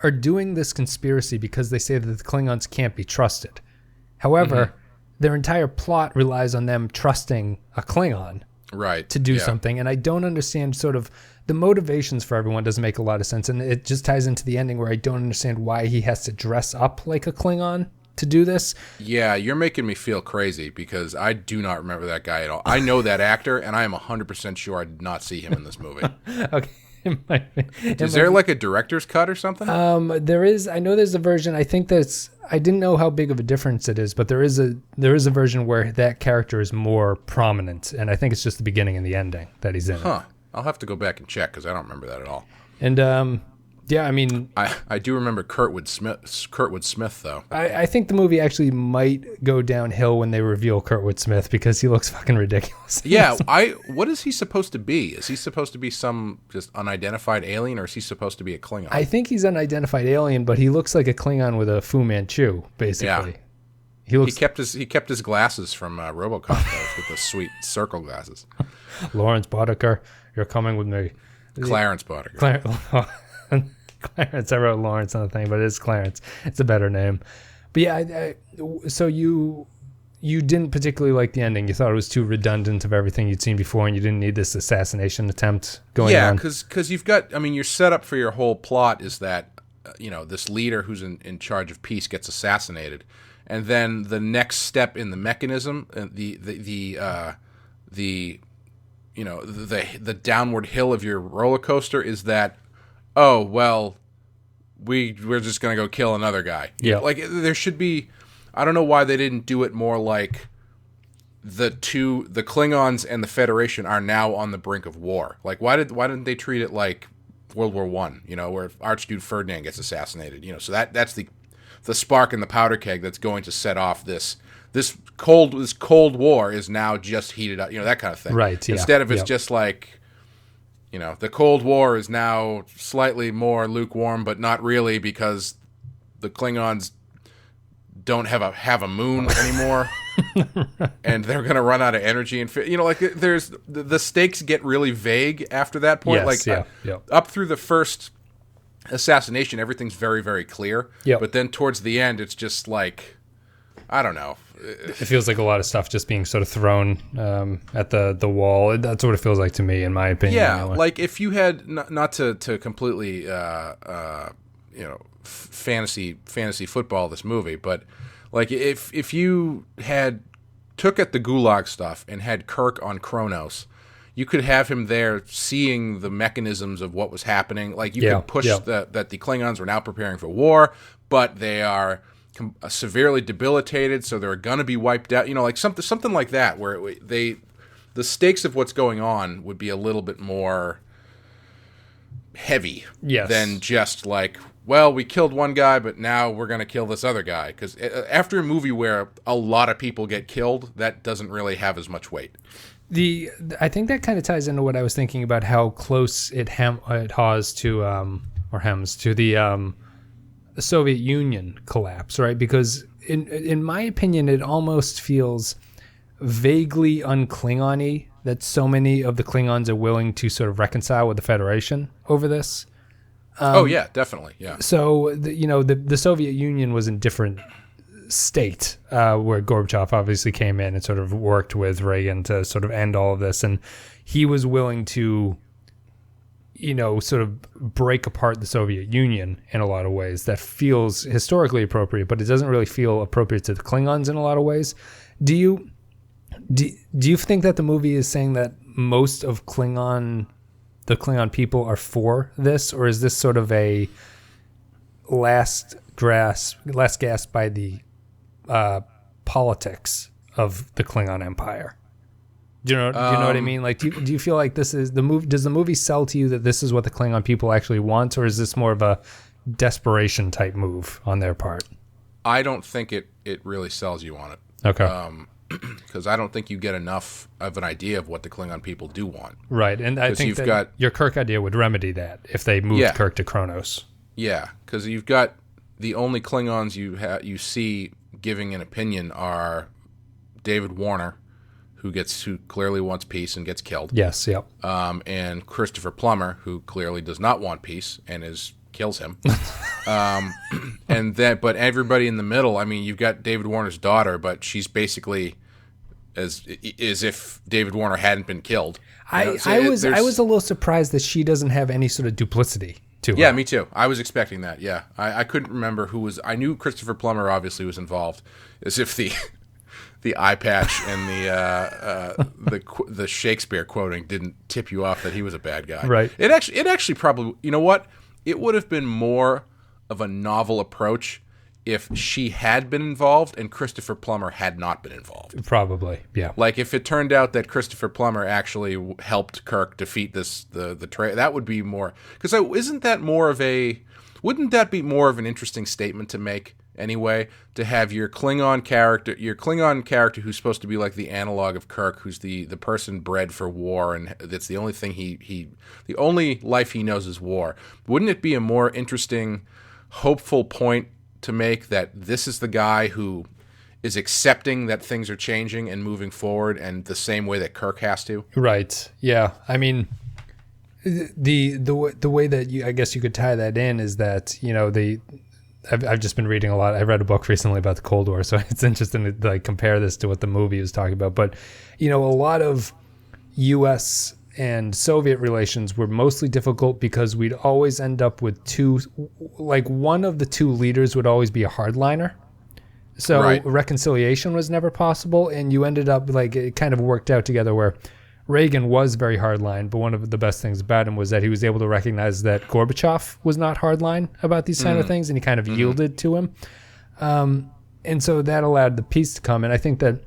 are doing this conspiracy because they say that the Klingons can't be trusted. However, their entire plot relies on them trusting a Klingon to do something. And I don't understand sort of the motivations for everyone doesn't make a lot of sense. And it just ties into the ending where I don't understand why he has to dress up like a Klingon to do this. Yeah, you're making me feel crazy because I do not remember that guy at all. I know that actor, and I am 100% sure I did not see him in this movie. Okay. Is there like a director's cut or something? There is. I know there's a version. I think I didn't know how big of a difference it is, but there is a version where that character is more prominent, and I think it's just the beginning and the ending that he's in. Huh. I'll have to go back and check because I don't remember that at all. And yeah, I mean, I do remember Kurtwood Smith though. I think the movie actually might go downhill when they reveal Kurtwood Smith because he looks fucking ridiculous. Yeah, what is he supposed to be? Is he supposed to be some just unidentified alien, or is he supposed to be a Klingon? I think he's an unidentified alien, but he looks like a Klingon with a Fu Manchu, basically. Yeah. He kept his glasses from RoboCop though, with the sweet circle glasses. Lawrence Boddicker, you're coming with me. Clarence Boddicker. Clarence. I wrote Lawrence on the thing, but it's Clarence. It's a better name. But yeah, so you didn't particularly like the ending. You thought it was too redundant of everything you'd seen before, and you didn't need this assassination attempt going on. Yeah, because you've got, I mean, your setup for your whole plot is that, this leader who's in charge of peace gets assassinated. And then the next step in the mechanism, the downward hill of your roller coaster is that, oh, well, we're just going to go kill another guy. Yeah. Like, there should be, I don't know why they didn't do it more like the Klingons and the Federation are now on the brink of war. Like, why didn't they treat it like World War I, where Archduke Ferdinand gets assassinated, so that's the spark in the powder keg that's going to set off this cold war is now just heated up, that kind of thing. Right. Yeah. Instead of it's just like, the Cold War is now slightly more lukewarm, but not really because the Klingons don't have a moon anymore, and they're going to run out of energy. And there's the stakes get really vague after that point. Yes, Up through the first assassination, everything's very, very clear. Yep. But then towards the end, it's just like, I don't know. It feels like a lot of stuff just being sort of thrown at the wall. That's what it feels like to me, in my opinion. Yeah, anyway. like if you had not to completely fantasy football this movie, but like if you had took at the Gulag stuff and had Kirk on Kronos, you could have him there seeing the mechanisms of what was happening. Like you could push that the Klingons were now preparing for war, but they are severely debilitated, so they're going to be wiped out. Like something like that, where the stakes of what's going on would be a little bit more heavy than just like, well, we killed one guy, but now we're going to kill this other guy. Because after a movie where a lot of people get killed, that doesn't really have as much weight. I think that kind of ties into what I was thinking about how close it hems to the Soviet Union collapse, right? Because in my opinion, it almost feels vaguely un-Klingon-y that so many of the Klingons are willing to sort of reconcile with the Federation over this. Oh yeah, definitely, yeah. So the Soviet Union was in different state where Gorbachev obviously came in and sort of worked with Reagan to sort of end all of this, and he was willing to sort of break apart the Soviet Union in a lot of ways. That feels historically appropriate, but it doesn't really feel appropriate to the Klingons in a lot of ways. Do you think that the movie is saying that most of the Klingon people are for this, or is this sort of a last gasp by the politics of the Klingon Empire? Do you know what I mean? Like, do you feel like this is the movie? Does the movie sell to you that this is what the Klingon people actually want, or is this more of a desperation type move on their part? I don't think it really sells you on it. Okay. Because I don't think you get enough of an idea of what the Klingon people do want. Right, and I think your Kirk idea would remedy that if they moved Kirk to Kronos. Yeah, because you've got the only Klingons you see giving an opinion are David Warner, who clearly wants peace and gets killed. Yes, yep. And Christopher Plummer, who clearly does not want peace and kills him. But everybody in the middle, I mean, you've got David Warner's daughter, but she's basically as if David Warner hadn't been killed. I was a little surprised that she doesn't have any sort of duplicity to her. Yeah, me too. I was expecting that. Yeah, I couldn't remember who was. I knew Christopher Plummer obviously was involved, as if the eye patch and the Shakespeare quoting didn't tip you off that he was a bad guy. Right. It actually probably, you know what? It would have been more of a novel approach if she had been involved and Christopher Plummer had not been involved. Probably, yeah. Like if it turned out that Christopher Plummer actually helped Kirk defeat the traitor, that would be more. Because wouldn't that be more of an interesting statement to make anyway? To have your Klingon character who's supposed to be like the analog of Kirk, who's the person bred for war, and that's the only thing the only life he knows is war. Wouldn't it be a more interesting, hopeful point to make that this is the guy who is accepting that things are changing and moving forward, and the same way that Kirk has to? Right. Yeah. I mean, the way that I guess you could tie that in is that, you know, I've just been reading a lot. I read a book recently about the Cold War, so it's interesting to like compare this to what the movie was talking about. But, you know, a lot of U.S. and Soviet relations were mostly difficult because we'd always end up with one of the two leaders would always be a hardliner. So reconciliation was never possible, and you ended up like it kind of worked out together where Reagan was very hardline, but one of the best things about him was that he was able to recognize that Gorbachev was not hardline about these kind of things, and he kind of yielded to him. And so that allowed the peace to come. And I think that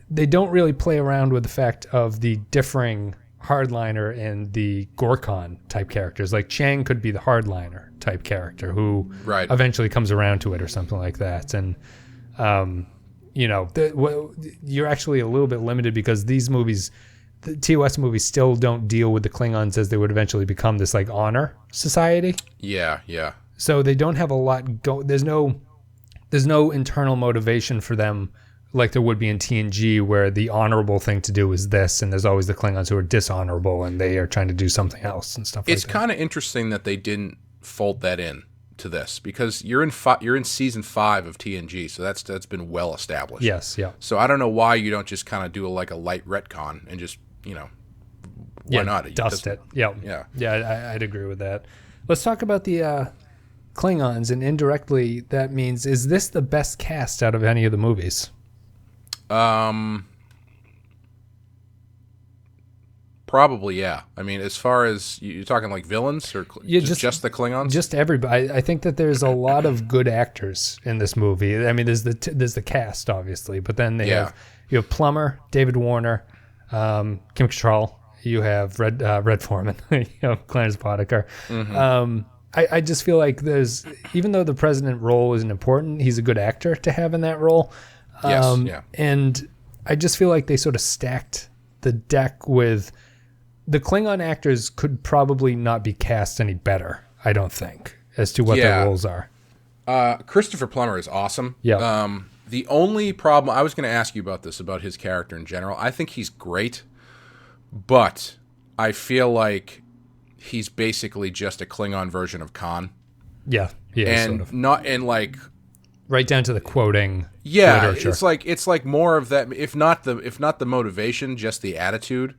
they don't really play around with the fact of the differing hardliner and the Gorkon type characters. Like Chang could be the hardliner type character who eventually comes around to it or something like that. And, you know, you're actually a little bit limited because these movies, the TOS movies, still don't deal with the Klingons as they would eventually become this like honor society. Yeah, yeah. So they don't have a lot there's no internal motivation for them like there would be in TNG, where the honorable thing to do is this, and there's always the Klingons who are dishonorable and they are trying to do something else and stuff like that. It's kind of interesting that they didn't fold that in to this, because you're in season 5 of TNG, so that's been well established. Yes, yeah. So I don't know why you don't just kind of do like a light retcon and just, you know, why not? Dust it. Yeah. I'd agree with that. Let's talk about the Klingons, and indirectly that means, is this the best cast out of any of the movies? Probably, yeah. I mean, as far as you're talking like villains or just the Klingons, just everybody. I think that there's a lot of good actors in this movie. I mean, there's the cast obviously, but then you have Plummer, David Warner, Kim Cattrall. You have Red Foreman, you know, Clarence Boddicker. I just feel like even though the president role isn't important, he's a good actor to have in that role. Yes, yeah. And I just feel like they sort of stacked the deck with the Klingon actors could probably not be cast any better, I don't think, as to what their roles are. Christopher Plummer is awesome. Yeah. The only problem, I was going to ask you about this, about his character in general. I think he's great, but I feel like he's basically just a Klingon version of Khan. Yeah, and sort of. Right down to the quoting. Yeah, literature. it's like more of that. If not the motivation, just the attitude.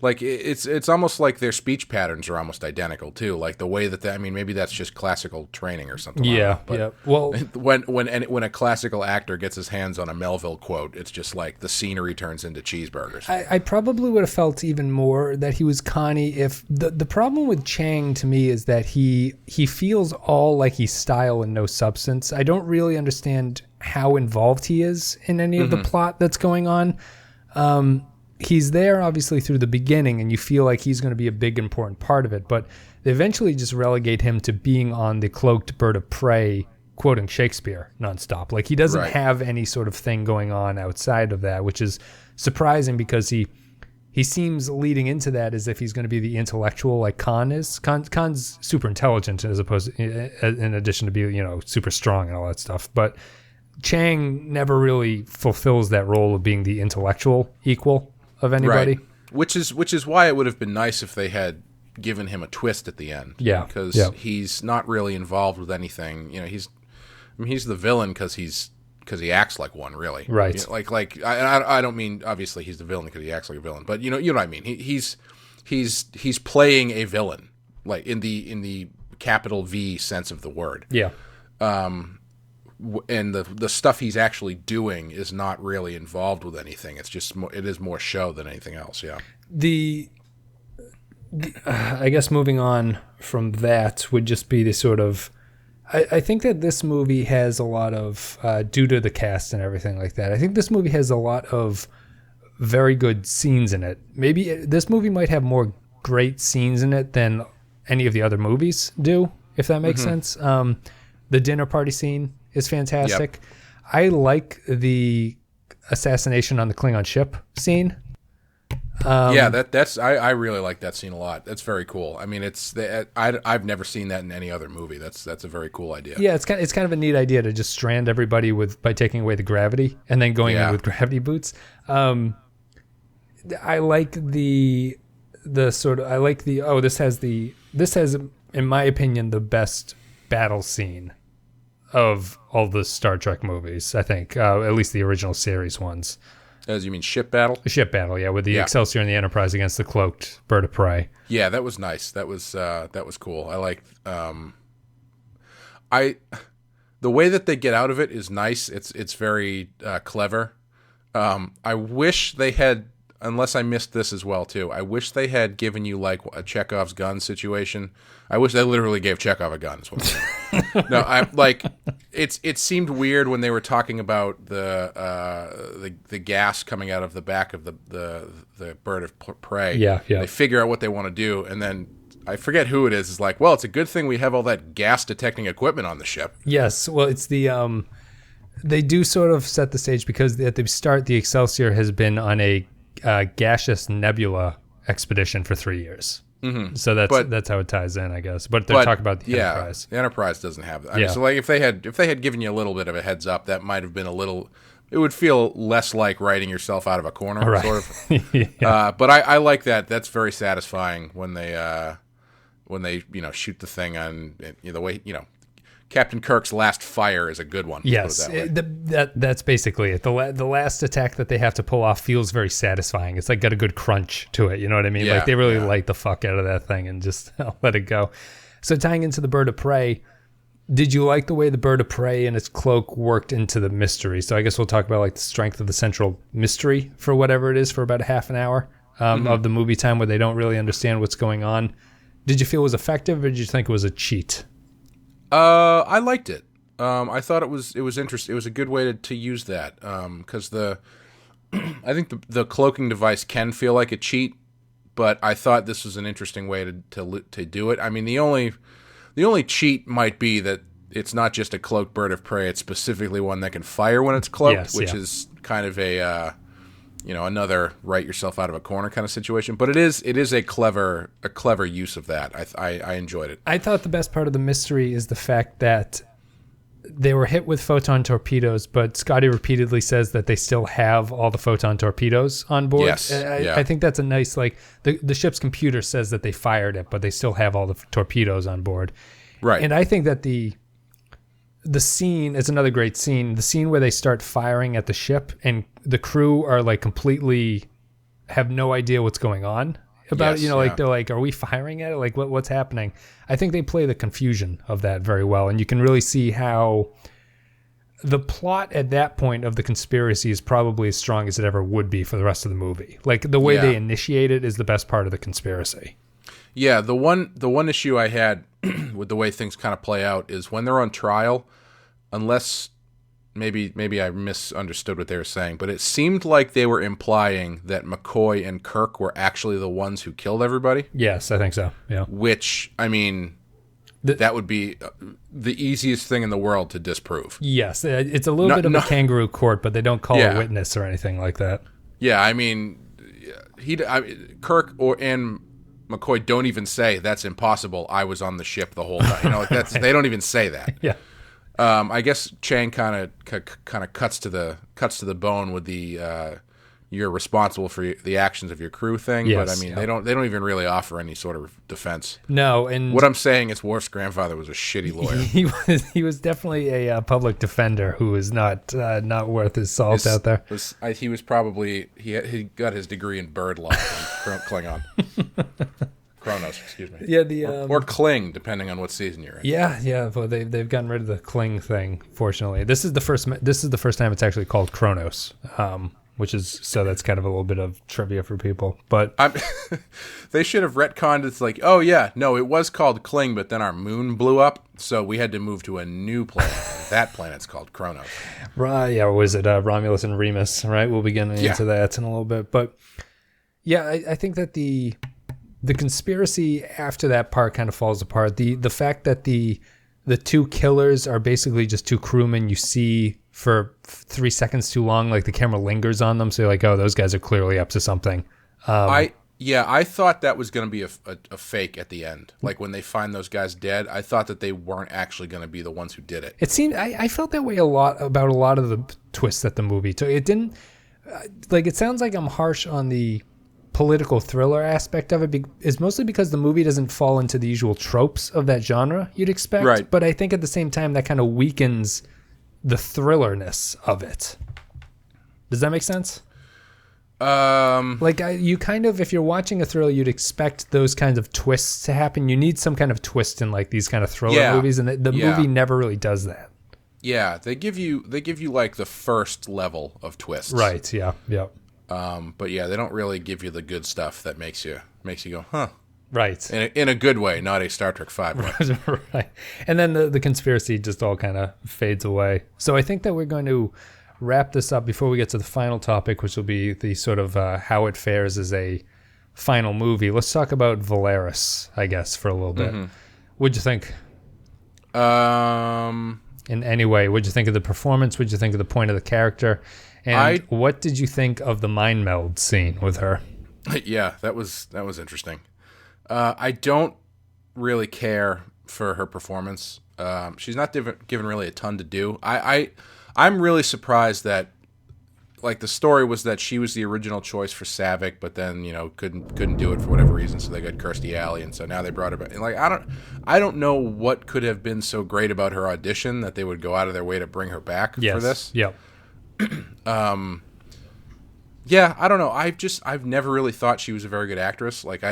Like it's almost like their speech patterns are almost identical too. Like the way that I mean, maybe that's just classical training or something. Yeah, yeah. Well, when a classical actor gets his hands on a Melville quote, it's just like the scenery turns into cheeseburgers. I probably would have felt even more that he was Connie if the problem with Chang to me is that he feels all like he's style and no substance. I don't really understand how involved he is in any of the plot that's going on. He's there obviously through the beginning, and you feel like he's going to be a big important part of it, but they eventually just relegate him to being on the cloaked bird of prey quoting Shakespeare nonstop. Like he doesn't have any sort of thing going on outside of that, which is surprising because he seems leading into that as if he's going to be the intellectual like Khan is. Khan's super intelligent as opposed to, in addition to being, you know, super strong and all that stuff, but Chang never really fulfills that role of being the intellectual equal of anybody. Right. Which is why it would have been nice if they had given him a twist at the end. Yeah, because yeah. he's not really involved with anything. He's the villain because he acts like one, really. Right. I don't mean obviously he's the villain because he acts like a villain, but you know what I mean. He's playing a villain, like in the capital V sense of the word. Yeah. And the stuff he's actually doing is not really involved with anything. It's just it is more show than anything else. Yeah. I guess moving on from that would just be the sort of. I think that this movie has a lot of, due to the cast and everything like that, I think this movie has a lot of very good scenes in it. Maybe this movie might have more great scenes in it than any of the other movies do, if that makes sense. The dinner party scene is fantastic. Yep. I like the assassination on the Klingon ship scene. I really like that scene a lot. That's very cool. I mean, I've never seen that in any other movie. That's a very cool idea. Yeah, it's kind of a neat idea to just strand everybody by taking away the gravity and then going in with gravity boots. I like this has in my opinion the best battle scene of all the Star Trek movies. I think at least the original series ones. As you mean ship battle? The ship battle, yeah, with the Excelsior and the Enterprise against the cloaked bird of prey. Yeah, that was nice. That was cool. I liked the way that they get out of it is nice. It's very clever. I wish they had, unless I missed this as well too. I wish they had given you like a Chekhov's gun situation. I wish they literally gave Chekhov a gun. Is what I'm saying. No, I like it seemed weird when they were talking about the gas coming out of the back of the bird of prey. Yeah. They figure out what they want to do, and then I forget who it is. It's like, well, it's a good thing we have all that gas detecting equipment on the ship. Yes, well, it's the they do sort of set the stage because at the start the Excelsior has been on a gaseous nebula expedition for 3 years. Mm-hmm. So that's how it ties in, I guess. But they're talking about the Enterprise. The Enterprise doesn't have that. I mean, so like if they had given you a little bit of a heads up, that might have been a little. It would feel less like writing yourself out of a corner, right. Sort of. But I like that. That's very satisfying when they shoot the thing on the way Captain Kirk's last fire is a good one. Yes, that's basically it. The last attack that they have to pull off feels very satisfying. It's like got a good crunch to it. You know what I mean? Yeah, like they really light the fuck out of that thing and just let it go. So tying into the bird of prey, did you like the way the bird of prey and its cloak worked into the mystery? So I guess we'll talk about like the strength of the central mystery for whatever it is for about a half an hour of the movie time where they don't really understand what's going on. Did you feel it was effective or did you think it was a cheat? I liked it. I thought it was interesting. It was a good way to use that because I think the cloaking device can feel like a cheat, but I thought this was an interesting way to do it. I mean, the only cheat might be that it's not just a cloaked bird of prey; it's specifically one that can fire when it's cloaked, which is kind of a another write yourself out of a corner kind of situation. But it is a clever use of that. I enjoyed it. I thought the best part of the mystery is the fact that they were hit with photon torpedoes, but Scotty repeatedly says that they still have all the photon torpedoes on board. Yes. I think that's a nice, like, the ship's computer says that they fired it, but they still have all the torpedoes on board. Right. And I think that the scene is another great scene. The scene where they start firing at the ship and the crew are like completely have no idea what's going on about it. Like they're like, are we firing at it? Like what's happening? I think they play the confusion of that very well. And you can really see how the plot at that point of the conspiracy is probably as strong as it ever would be for the rest of the movie. Like the way they initiate it is the best part of the conspiracy. Yeah. The one issue I had with the way things kind of play out is when they're on trial, unless maybe I misunderstood what they were saying, but it seemed like they were implying that McCoy and Kirk were actually the ones who killed everybody. Yes, I think so. Yeah. Which, I mean, that would be the easiest thing in the world to disprove. Yes, it's a little bit of a kangaroo court, but they don't call a witness or anything like that. Yeah, I mean, Kirk and McCoy don't even say that's impossible. I was on the ship the whole time. They don't even say that. Yeah. I guess Chang kind of cuts to the bone with the you're responsible for the actions of your crew thing. Yes, but I mean, they don't even really offer any sort of defense. No, and what I'm saying is Worf's grandfather was a shitty lawyer. He was definitely a public defender who was not worth his salt out there. He was probably he got his degree in bird law from Klingon. Kronos, excuse me. Yeah, or Kling, depending on what season you're in. Yeah. Well, they've gotten rid of the Kling thing. Fortunately, this is the first time it's actually called Kronos. Which is, so that's kind of a little bit of trivia for people. But they should have retconned. It's like, oh yeah, no, it was called Kling, but then our moon blew up, so we had to move to a new planet. That planet's called Kronos. Right? Yeah. Was it Romulus and Remus? Right. We'll be getting into that in a little bit. But yeah, I think that the conspiracy after that part kind of falls apart. The fact that the two killers are basically just two crewmen you see for 3 seconds too long, like the camera lingers on them, so you're like, oh, those guys are clearly up to something. I thought that was going to be a fake at the end. Like when they find those guys dead, I thought that they weren't actually going to be the ones who did it. It seemed I felt that way about a lot of the twists that the movie took. It didn't it sounds like I'm harsh on the political thriller aspect of it, is mostly because the movie doesn't fall into the usual tropes of that genre you'd expect. Right. But I think at the same time that kind of weakens the thrillerness of it. Does that make sense? You kind of, if you're watching a thriller, you'd expect those kinds of twists to happen. You need some kind of twist in like these kind of thriller movies, and the movie never really does that. Yeah, they give you like the first level of twists. Right. Yeah. But yeah, they don't really give you the good stuff that makes you go, huh? Right. In a good way, not a Star Trek 5 way. Right. And then the conspiracy just all kind of fades away. So I think that we're going to wrap this up before we get to the final topic, which will be the sort of how it fares as a final movie. Let's talk about Valeris, I guess, for a little bit. Mm-hmm. What'd you think? In any way, what'd you think of the performance? What'd you think of the point of the character? And what did you think of the mind-meld scene with her? Yeah, that was interesting. I don't really care for her performance. She's not given really a ton to do. I'm really surprised that, like, the story was that she was the original choice for Savick, but then couldn't do it for whatever reason, so they got Kirstie Alley, and so now they brought her back. And like, I don't know what could have been so great about her audition that they would go out of their way to bring her back for this. Yeah. Yeah, I don't know. I've never really thought she was a very good actress. Like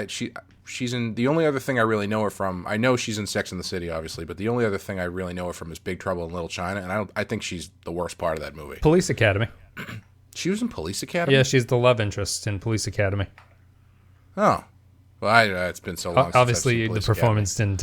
she's in, the only other thing I really know her from, I know she's in Sex and the City, obviously, but the only other thing I really know her from is Big Trouble in Little China, and I think she's the worst part of that movie. Police Academy. She was in Police Academy? Yeah, she's the love interest in Police Academy. Oh. Well, it's been so long since obviously the performance didn't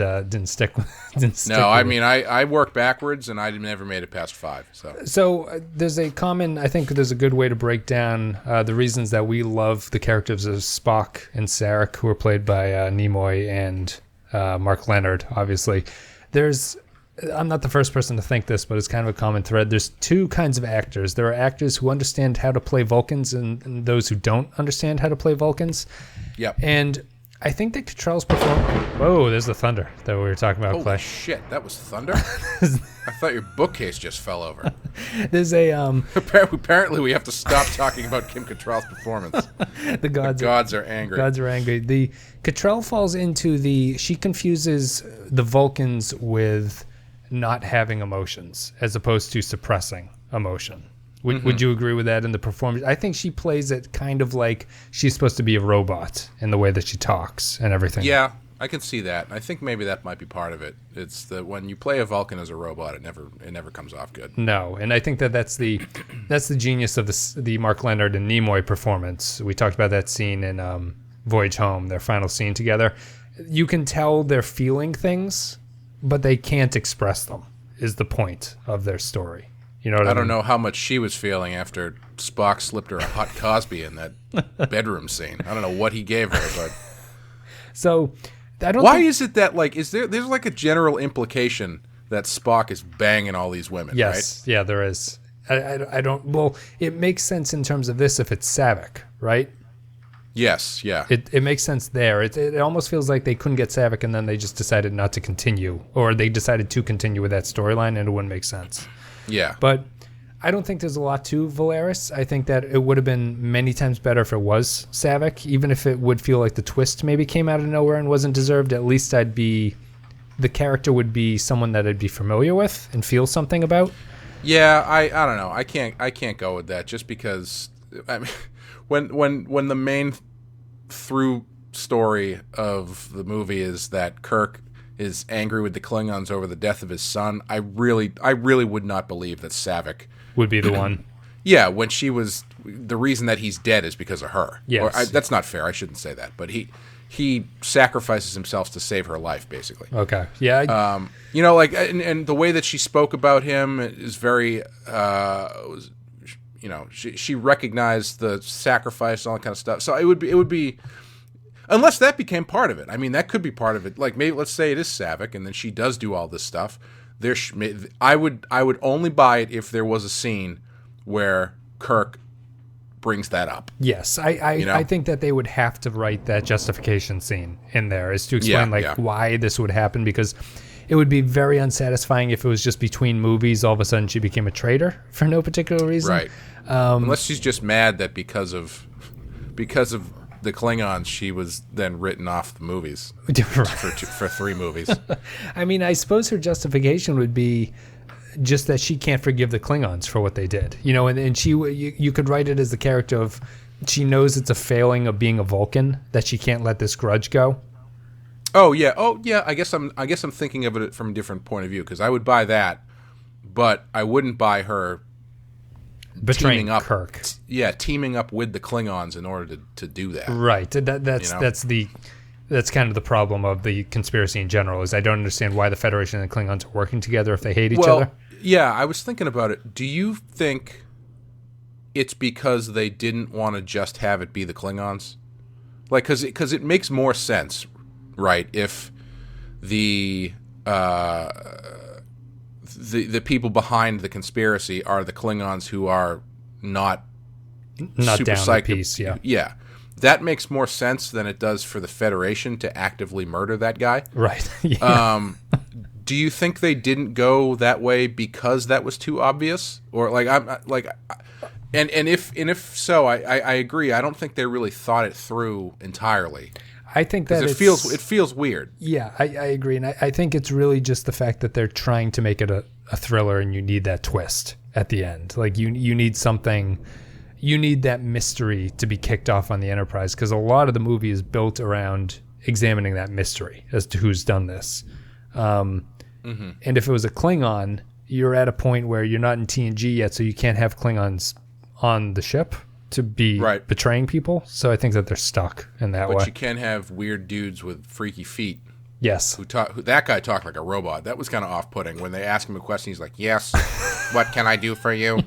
stick. I mean, I work backwards, and I never made it past 5. So there's a common. I think there's a good way to break down the reasons that we love the characters of Spock and Sarek, who are played by Nimoy and Mark Leonard. Obviously, I'm not the first person to think this, but it's kind of a common thread. There's two kinds of actors. There are actors who understand how to play Vulcans, and those who don't understand how to play Vulcans. Yep. And I think that Cottrell's performance... Whoa, there's the thunder that we were talking about, Clay. Holy shit, that was thunder? I thought your bookcase just fell over. There's a... Apparently we have to stop talking about Kim Cattrall's performance. The gods are angry. Gods are angry. The Cottrell falls into she confuses the Vulcans with not having emotions as opposed to suppressing emotion. Would you agree with that in the performance? I think she plays it kind of like she's supposed to be a robot in the way that she talks and everything. Yeah, I can see that. I think maybe that might be part of it. It's that when you play a Vulcan as a robot, it never comes off good. No, and I think that's the genius of the Mark Leonard and Nimoy performance. We talked about that scene in Voyage Home, their final scene together. You can tell they're feeling things, but they can't express them, is the point of their story. You know what I mean? I don't know how much she was feeling after Spock slipped her a hot Cosby in that bedroom scene. I don't know what he gave her, but so I don't. Why is it that there's like a general implication that Spock is banging all these women? Yes, right? Yeah, there is. I don't. Well, it makes sense in terms of this if it's Savick, right? Yes, yeah. It makes sense there. It almost feels like they couldn't get Savick, and then they just decided not to continue, or they decided to continue with that storyline, and it wouldn't make sense. Yeah. But I don't think there's a lot to Valeris. I think that it would have been many times better if it was Saavik, even if it would feel like the twist maybe came out of nowhere and wasn't deserved. At least the character would be someone that I'd be familiar with and feel something about. Yeah, I don't know. I can't go with that just because I mean, when the main through story of the movie is that Kirk is angry with the Klingons over the death of his son, I really would not believe that Saavik would be the one. Yeah, when she was the reason that he's dead is because of her. Yes. That's not fair. I shouldn't say that, but he sacrifices himself to save her life, basically. Okay. Yeah. You know, like, and the way that she spoke about him is very, you know, she recognized the sacrifice and all that kind of stuff. So it would be, unless that became part of it. I mean, that could be part of it. Like, maybe let's say it is Saavik, and then she does do all this stuff. I would only buy it if there was a scene where Kirk brings that up. Yes, I think that they would have to write that justification scene in there is to explain why this would happen, because it would be very unsatisfying if it was just between movies all of a sudden she became a traitor for no particular reason. Right. Unless she's just mad that because of the Klingons, she was then written off the movies for 3 movies. I mean, I suppose her justification would be just that she can't forgive the Klingons for what they did, you know, and you could write it as the character of she knows it's a failing of being a Vulcan that she can't let this grudge go. Oh yeah. I guess I'm thinking of it from a different point of view, because I would buy that, but I wouldn't buy her betraying teaming up, Kirk. Teaming up with the Klingons in order to do that. Right. That's kind of the problem of the conspiracy in general, is I don't understand why the Federation and the Klingons are working together if they hate each other. Yeah, I was thinking about it. Do you think it's because they didn't want to just have it be the Klingons? Like, because it makes more sense, right? If the people behind the conspiracy are the Klingons who are not super down psyched. with peace, yeah. Yeah. That makes more sense than it does for the Federation to actively murder that guy. Right. Yeah. Do you think they didn't go that way because that was too obvious, or if so, I agree. I don't think they really thought it through entirely. I think that it feels weird. Yeah, I agree, and I think it's really just the fact that they're trying to make it a thriller, and you need that twist at the end. Like you need something. You need that mystery to be kicked off on the Enterprise, because a lot of the movie is built around examining that mystery as to who's done this. And if it was a Klingon, you're at a point where you're not in TNG yet, so you can't have Klingons on the ship to be betraying people. So I think that they're stuck in that way. But you can have weird dudes with freaky feet. Yes. That guy talked like a robot. That was kind of off-putting. When they ask him a question, he's like, "Yes, what can I do for you?"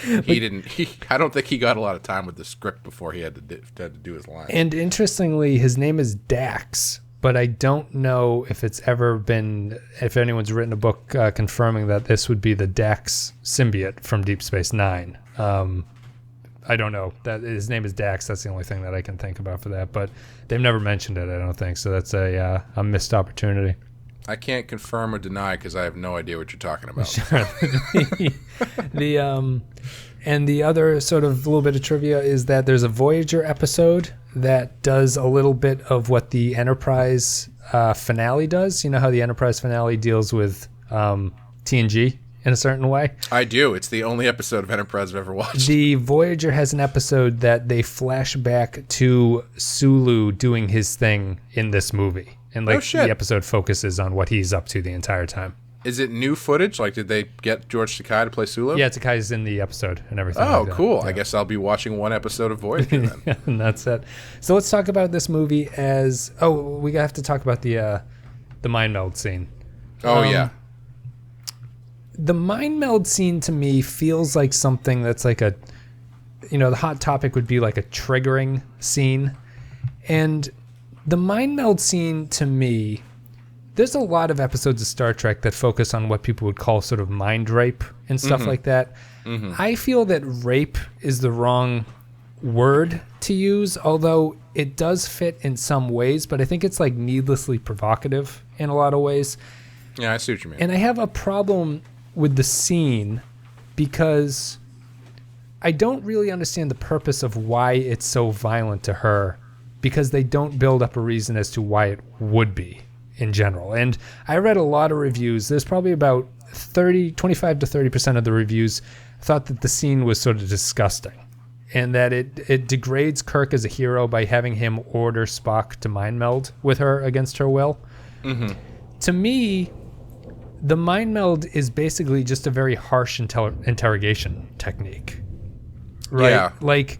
I don't think he got a lot of time with the script before he had to do his lines. And interestingly, his name is Dax, but I don't know if if anyone's written a book confirming that this would be the Dax symbiote from Deep Space Nine. I don't know. That his name is Dax. That's the only thing that I can think about for that. But they've never mentioned it, I don't think. So that's a missed opportunity. I can't confirm or deny because I have no idea what you're talking about. Sure. And the other sort of little bit of trivia is that there's a Voyager episode that does a little bit of what the Enterprise finale does. You know how the Enterprise finale deals with TNG in a certain way? I do. It's the only episode of Enterprise I've ever watched. The Voyager has an episode that they flash back to Sulu doing his thing in this movie. And the episode focuses on what he's up to the entire time. Is it new footage? Like, did they get George Takei to play Sulu? Yeah, Takei's in the episode and everything. Oh, like cool. Yeah. I guess I'll be watching one episode of Voyager then. And that's it. So let's talk about this movie as... Oh, we have to talk about the Mind-meld scene. Oh, yeah. The Mind-meld scene to me feels like something that's like a... You know, the hot topic would be like a triggering scene. And the Mind-meld scene to me... There's a lot of episodes of Star Trek that focus on what people would call sort of mind rape and stuff like that. Mm-hmm. I feel that rape is the wrong word to use, although it does fit in some ways, but I think it's like needlessly provocative in a lot of ways. Yeah, I see what you mean. And I have a problem with the scene because I don't really understand the purpose of why it's so violent to her, because they don't build up a reason as to why it would be in general. And I read a lot of reviews. There's probably about 25 to 30% of the reviews thought that the scene was sort of disgusting, and that it degrades Kirk as a hero by having him order Spock to mind-meld with her against her will. Mm-hmm. To me, the mind-meld is basically just a very harsh interrogation technique. Right? Yeah. Like,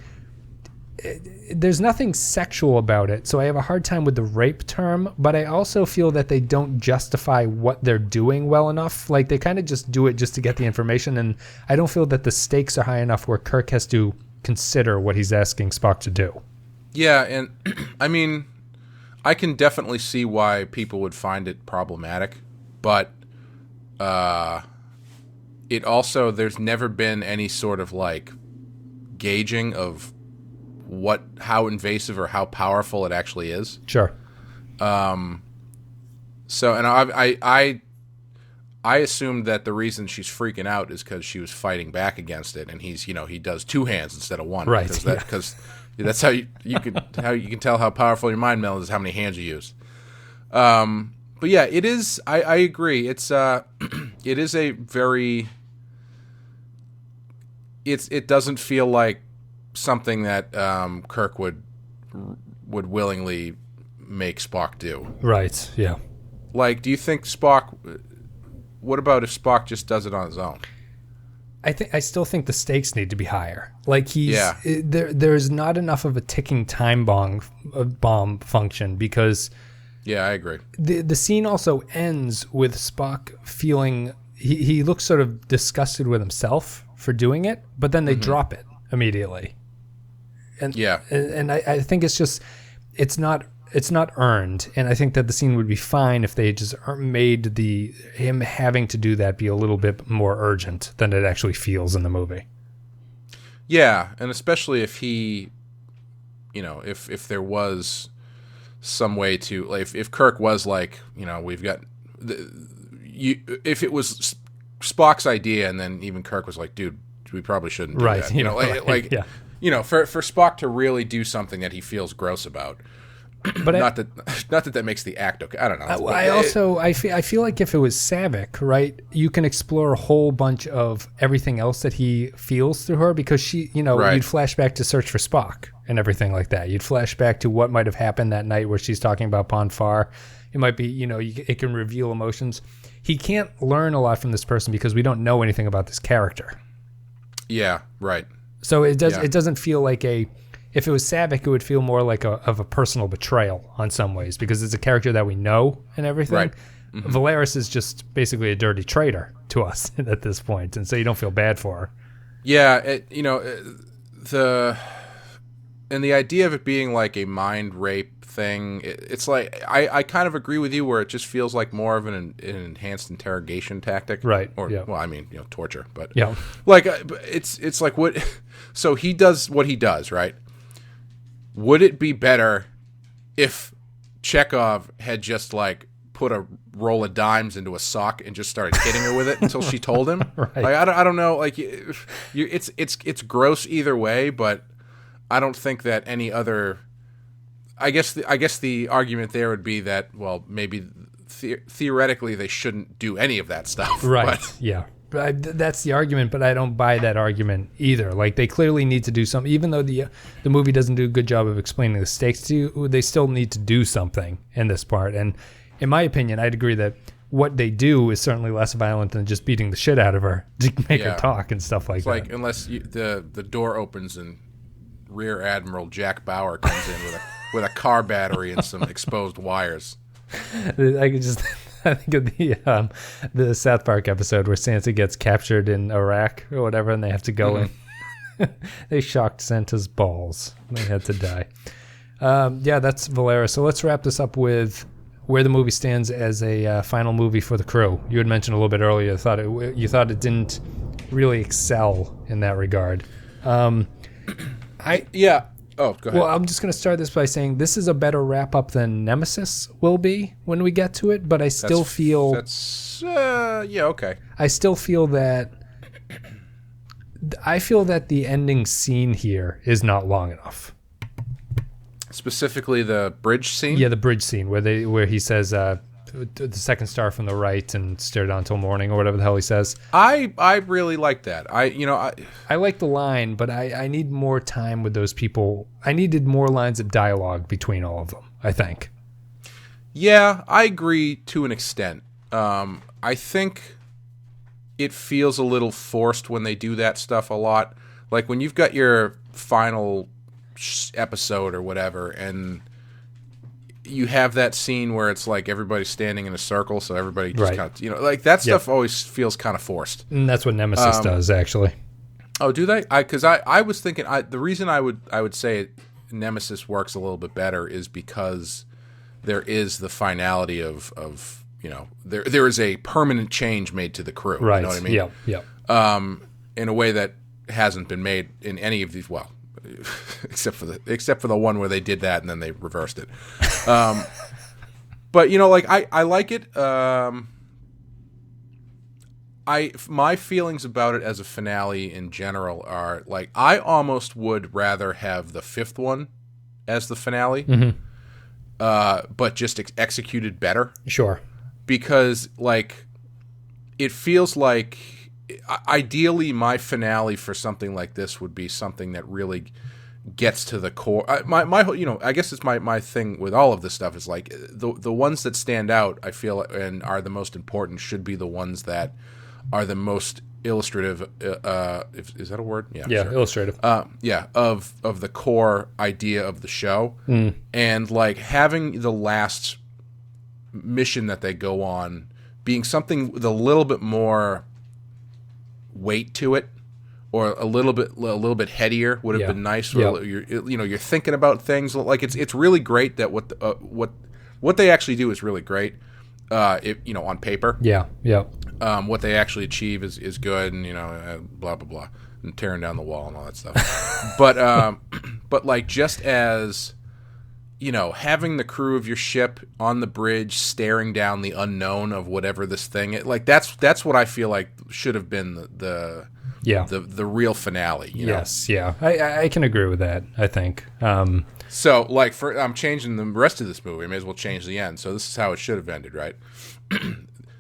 there's nothing sexual about it, so I have a hard time with the rape term, but I also feel that they don't justify what they're doing well enough. Like, they kind of just do it just to get the information, and I don't feel that the stakes are high enough where Kirk has to consider what he's asking Spock to do. Yeah, and I mean, I can definitely see why people would find it problematic, but it also, there's never been any sort of like gauging of how invasive or how powerful it actually is. Sure. So, and I assumed that the reason she's freaking out is because she was fighting back against it, and he's, he does two hands instead of one, right? Because that's how you can tell how powerful your mind meld is, how many hands you use. But yeah, it is. I agree. It's it is a very. It doesn't feel like something that Kirk would willingly make Spock do. Right. Yeah. Like, do you think Spock? What about if Spock just does it on his own? I still think the stakes need to be higher. Like, there's not enough of a ticking time bomb function, because. Yeah, I agree. The scene also ends with Spock feeling he looks sort of disgusted with himself for doing it, but then they drop it immediately. And yeah, and I think it's not earned, and I think that the scene would be fine if they just made him having to do that be a little bit more urgent than it actually feels in the movie. Yeah, and especially if he, if there was some way to, like, if Kirk was like, we've got if it was Spock's idea, and then even Kirk was like, dude, we probably shouldn't do that. Yeah. For Spock to really do something that he feels gross about. But not that makes the act okay. I don't know. I feel like if it was Savick, right, you can explore a whole bunch of everything else that he feels through her, because she, right. You'd flash back to Search for Spock and everything like that. You'd flash back to what might have happened that night where she's talking about Pon farr. It might be, it can reveal emotions. He can't learn a lot from this person because we don't know anything about this character. Yeah, right. So it doesn't feel like if it was Savick, it would feel more like a personal betrayal on some ways, because it's a character that we know and everything. Right. Mm-hmm. Valeris is just basically a dirty traitor to us at this point, and so you don't feel bad for her. Yeah, the idea of it being like a mind rape thing, it's like I kind of agree with you, where it just feels like more of an enhanced interrogation tactic, right? Or yeah. well, I mean, torture, but yeah, like it's like what. So he does what he does, right? Would it be better if Chekhov had just like put a roll of dimes into a sock and just started hitting her with it until she told him? Right. Like, I don't know. Like, it's gross either way, but I don't think that any other. I guess the argument there would be that, well, maybe theoretically they shouldn't do any of that stuff. Right. But, yeah. That's the argument, but I don't buy that argument either. Like, they clearly need to do something, even though the movie doesn't do a good job of explaining the stakes to you. They still need to do something in this part, and in my opinion, I'd agree that what they do is certainly less violent than just beating the shit out of her to make her talk and stuff like that. Like, unless the door opens and Rear Admiral Jack Bauer comes in with a car battery and some exposed wires. I think of the South Park episode where Santa gets captured in Iraq or whatever, and they have to go in. They shocked Santa's balls. They had to die. That's Valeris. So let's wrap this up with where the movie stands as a final movie for the crew. You had mentioned a little bit earlier you thought it didn't really excel in that regard. Oh, go ahead. Well, I'm just going to start this by saying this is a better wrap-up than Nemesis will be when we get to it, but I still feel... okay. I still feel that I feel that the ending scene here is not long enough. Specifically, the bridge scene. Yeah, the bridge scene where he says the second star from the right and stare down till morning or whatever the hell he says. I really like that. I like the line, but I need more time with those people. I needed more lines of dialogue between all of them, I think. Yeah, I agree to an extent. I think it feels a little forced when they do that stuff a lot. Like when you've got your final episode or whatever, and you have that scene where it's like everybody's standing in a circle, so everybody just kind of, like that stuff always feels kind of forced. And that's what Nemesis does, actually. Oh, do they? Because I was thinking the reason I would say Nemesis works a little bit better is because there is the finality of there is a permanent change made to the crew. Right. You know what I mean? Yeah. In a way that hasn't been made in any of these. Well, except for the one where they did that and then they reversed it. But like I like it. My feelings about it as a finale in general are like I almost would rather have the fifth one as the finale. Mm-hmm. But just executed better. Sure. Because, like, it feels like, ideally, my finale for something like this would be something that really gets to the core. I guess it's my thing with all of this stuff is, like, the ones that stand out, I feel, and are the most important should be the ones that are the most illustrative, is that a word? Yeah, sure. Illustrative. Of the core idea of the show. And like having the last mission that they go on being something with a little bit more weight to it, or a little bit headier would have been nice. You're thinking about things like it's really great that what they actually do is really great. On paper. Yeah. What they actually achieve is good, and blah blah blah, and tearing down the wall and all that stuff. but like just as having the crew of your ship on the bridge staring down the unknown of whatever this thing is, like that's what I feel like should have been the real finale. Yes, yeah, I can agree with that. I think. So, like, I'm changing the rest of this movie. I may as well change the end. So this is how it should have ended, right?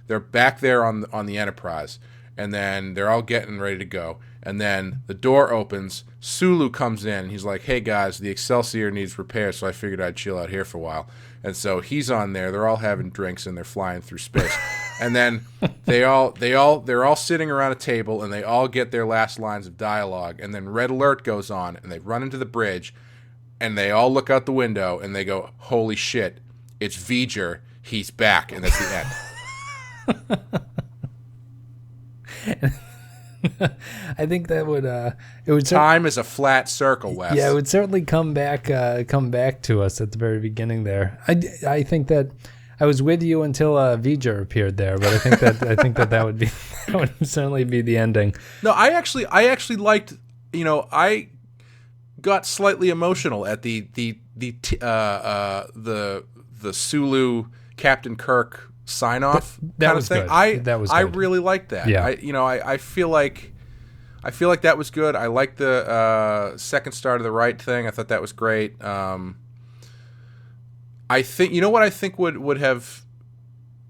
They're back there on the Enterprise, and then they're all getting ready to go. And then the door opens. Sulu comes in, and he's like, "Hey guys, the Excelsior needs repair, so I figured I'd chill out here for a while." And so he's on there. They're all having drinks, and they're flying through space. And then they're all sitting around a table, and they all get their last lines of dialogue. And then Red Alert goes on, and they run into the bridge. And they all look out the window and they go, "Holy shit, it's V'ger, he's back," and that's the end. I think that would time is a flat circle, Wes. Yeah, it would certainly come back to us at the very beginning there. I think that I was with you until V'ger appeared there, but I think that would certainly be the ending. No, I actually liked, I got slightly emotional at the Sulu Captain Kirk sign off kind of thing. I really liked that. Yeah. I feel like that was good. I liked the second star to the right thing. I thought that was great. I think what I think would have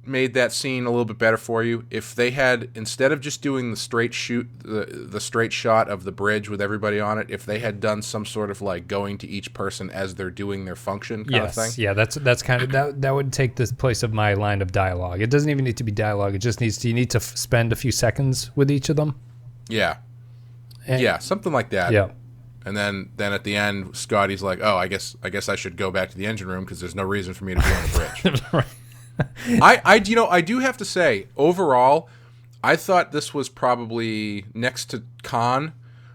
made that scene a little bit better for you if they had, instead of just doing the straight shot of the bridge with everybody on it, if they had done some sort of like going to each person as they're doing their function kind of thing. Yeah, that's kind of that would take the place of my line of dialogue. It doesn't even need to be dialogue. It just you need to spend a few seconds with each of them. Yeah. Something like that. Yeah. And then at the end, Scotty's like, "Oh, I guess I should go back to the engine room because there's no reason for me to be on the bridge." Right. I do have to say, overall, I thought this was probably, next to Khan,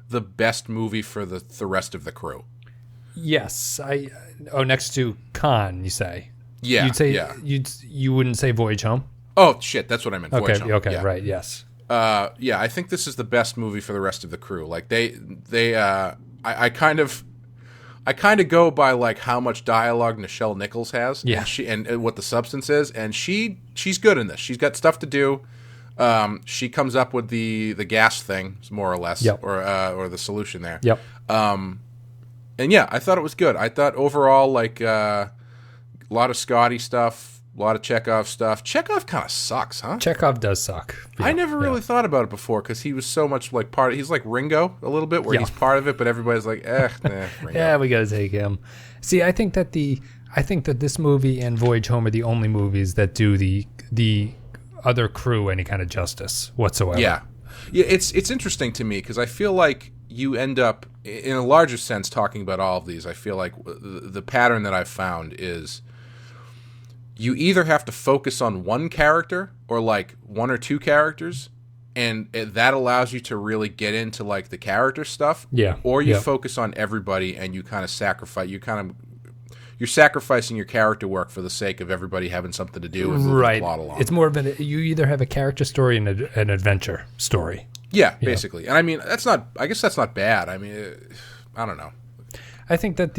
the best movie for the rest of the crew. Yes, next to Khan, you say? Yeah, you'd say you wouldn't say Voyage Home. Oh shit, that's what I meant. Voyage Home. Okay, yeah. Right, yes. I think this is the best movie for the rest of the crew. Like I kind of go by like how much dialogue Nichelle Nichols has, and what the substance is, and she's good in this. She's got stuff to do. She comes up with the gas thing, more or less, Yep. or the solution there. Yep. And yeah, I thought it was good. I thought overall, like, a lot of Scotty stuff, a lot of Chekhov stuff. Chekhov kind of sucks, huh? Chekhov does suck. I never really thought about it before because he was so much like part of, he's like Ringo a little bit, where he's part of it, but everybody's like, nah, Ringo. Yeah, we got to take him. See, I think that this movie and Voyage Home are the only movies that do the other crew any kind of justice whatsoever. Yeah. It's interesting to me because I feel like you end up, in a larger sense, talking about all of these. I feel like the pattern that I've found is you either have to focus on one character or like one or two characters, and that allows you to really get into like the character stuff. Yeah. Or you focus on everybody and you kind of sacrifice. You're sacrificing your character work for the sake of everybody having something to do and moving the plot along. It's more of you either have a character story and an adventure story. Yeah, basically. And I mean, I guess that's not bad. I mean, I don't know. I think that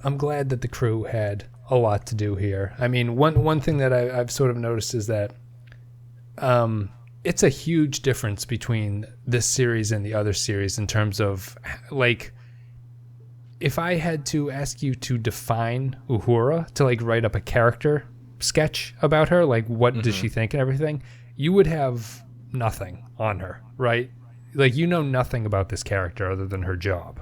I'm glad that the crew had a lot to do here. I mean, one thing that I've sort of noticed is that it's a huge difference between this series and the other series in terms of, like, if I had to ask you to define Uhura, to like write up a character sketch about her, like what does she think and everything, you would have nothing on her, right? Like, you know nothing about this character other than her job.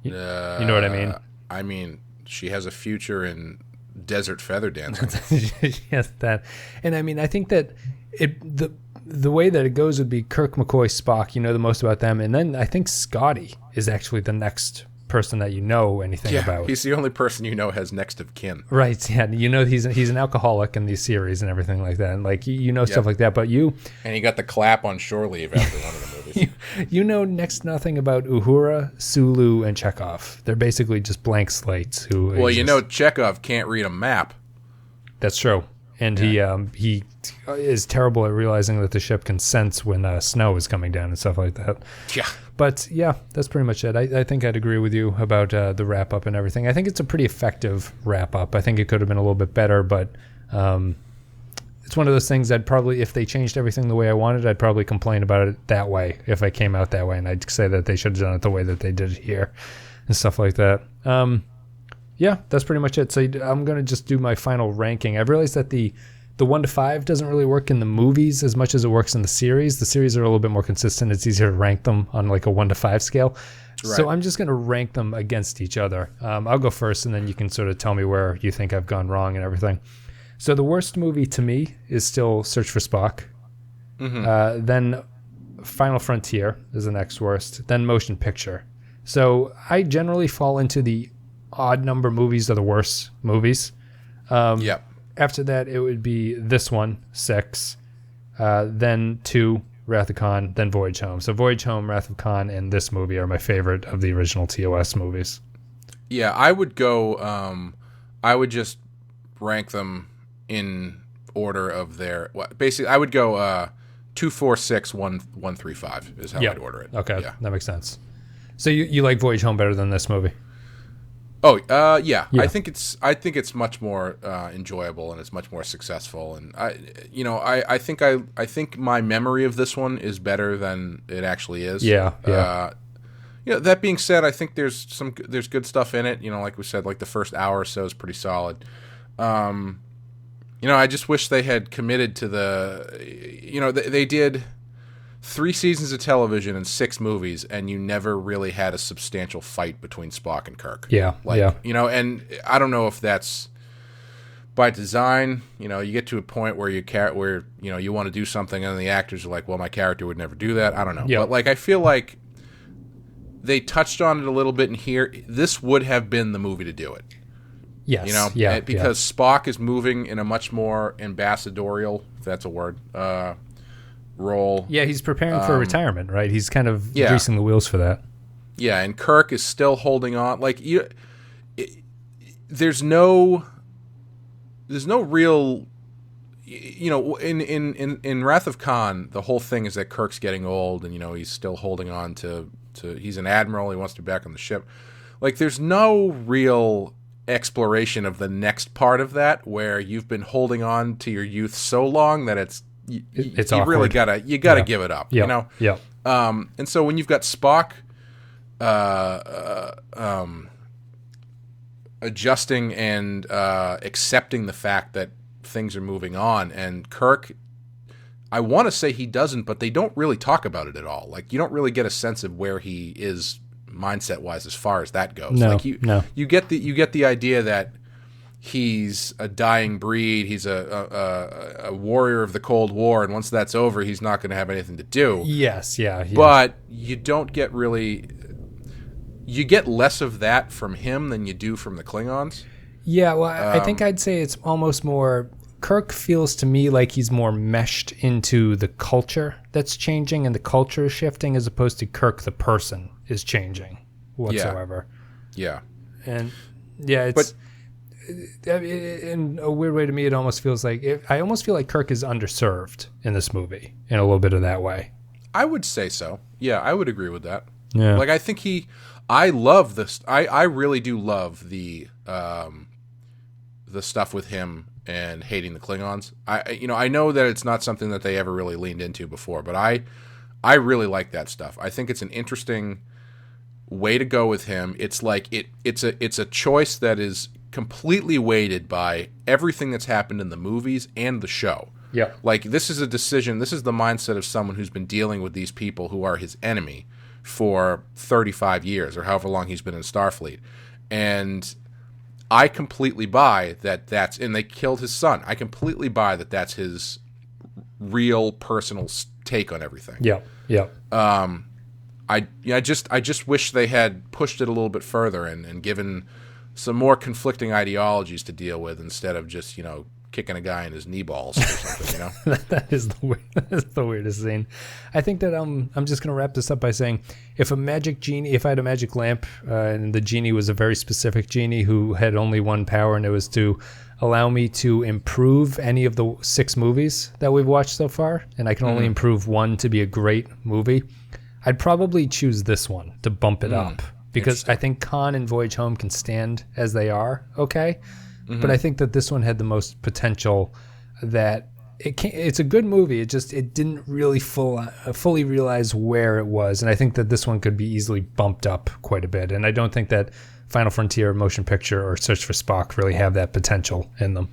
You know what I mean? I mean, she has a future in desert feather dancing. Yes, that. And I mean, I think that the way that it goes would be Kirk, McCoy, Spock, you know the most about them. And then I think Scotty is actually the next person that you know anything about. He's the only person you know has next of kin. Right, yeah. You know he's an alcoholic in these series and everything like that. And like you know stuff like that, but you and he got the clap on shore leave after one of the movies. you know next nothing about Uhura, Sulu, and Chekhov. They're basically just blank slates who you know Chekhov can't read a map. That's true. And he is terrible at realizing that the ship can sense when snow is coming down and stuff like that. Yeah. But yeah, that's pretty much it. I think I'd agree with you about the wrap up and everything. I think it's a pretty effective wrap up. I think it could have been a little bit better, but it's one of those things that probably, if they changed everything the way I wanted, I'd probably complain about it that way if I came out that way, and I'd say that they should have done it the way that they did it here and stuff like that. Yeah, that's pretty much it. So I'm going to just do my final ranking. I've realized that the 1 to 5 doesn't really work in the movies as much as it works in the series. The series are a little bit more consistent. It's easier to rank them on like a 1 to 5 scale. Right. So I'm just going to rank them against each other. I'll go first, and then you can sort of tell me where you think I've gone wrong and everything. So the worst movie to me is still Search for Spock. Mm-hmm. Then Final Frontier is the next worst. Then Motion Picture. So I generally fall into the odd number movies are the worst movies. Yep. After that, it would be this one, 6, then 2, Wrath of Khan, then Voyage Home. So Voyage Home, Wrath of Khan, and this movie are my favorite of the original TOS movies. Yeah, I would go, I would just rank them in order of their, basically, I would go 2, 4, 6, 1, 3, 5 is how I'd order it. Okay, that makes sense. So you like Voyage Home better than this movie? Oh, yeah. I think it's much more enjoyable, and it's much more successful. And I think my memory of this one is better than it actually is. Yeah. That being said, I think there's good stuff in it. You know, like we said, like the first hour or so is pretty solid. I just wish they had committed to they did 3 seasons of television and 6 movies, and you never really had a substantial fight between Spock and Kirk. Yeah. And I don't know if that's by design. You get to a point where you want to do something, and the actors are like, well, my character would never do that. I don't know. Yeah. But I feel like they touched on it a little bit in here. This would have been the movie to do it. Yes. Because Spock is moving in a much more ambassadorial, if that's a word, role. Yeah, he's preparing for retirement, right? He's kind of greasing the wheels for that. Yeah, and Kirk is still holding on. There's no real, in Wrath of Khan, the whole thing is that Kirk's getting old, and he's still holding on to. He's an admiral. He wants to be back on the ship. There's no real exploration of the next part of that, where you've been holding on to your youth so long that it's you really gotta give it up, you know? Yeah. And so when you've got Spock adjusting and accepting the fact that things are moving on, and Kirk, I want to say he doesn't, but they don't really talk about it at all. Like, you don't really get a sense of where he is mindset wise as far as that goes. You get the idea that he's a dying breed, he's a warrior of the Cold War, and once that's over, he's not going to have anything to do. Yes, yeah. But you don't get really... You get less of that from him than you do from the Klingons. Yeah, well, I think I'd say it's almost more... Kirk feels to me like he's more meshed into the culture that's changing, and the culture is shifting, as opposed to Kirk the person is changing whatsoever. Yeah. And yeah, it's... in a weird way to me, it almost feels like... I almost feel like Kirk is underserved in this movie, in a little bit of that way. I would say so. Yeah, I would agree with that. Yeah. Like, I think I love this. I really do love the stuff with him and hating the Klingons. I know that it's not something that they ever really leaned into before, but I really like that stuff. I think it's an interesting way to go with him. It's like it's a choice that is completely weighted by everything that's happened in the movies and the show. Yeah. Like, this is a decision. This is the mindset of someone who's been dealing with these people who are his enemy for 35 years or however long he's been in Starfleet. And I completely buy that's, and they killed his son. I completely buy that's his real personal take on everything. Yeah. Yeah. I just wish they had pushed it a little bit further and given some more conflicting ideologies to deal with, instead of just, kicking a guy in his knee balls or something, That is the weirdest scene. I think that I'm just going to wrap this up by saying, if I had a magic lamp, and the genie was a very specific genie who had only one power, and it was to allow me to improve any of the 6 movies that we've watched so far, and I can only improve one to be a great movie, I'd probably choose this one to bump it up, because I think Khan and Voyage Home can stand as they are, okay? But I think that this one had the most potential. That it's a good movie. It didn't really fully realize where it was, and I think that this one could be easily bumped up quite a bit. And I don't think that Final Frontier, Motion Picture, or Search for Spock really have that potential in them.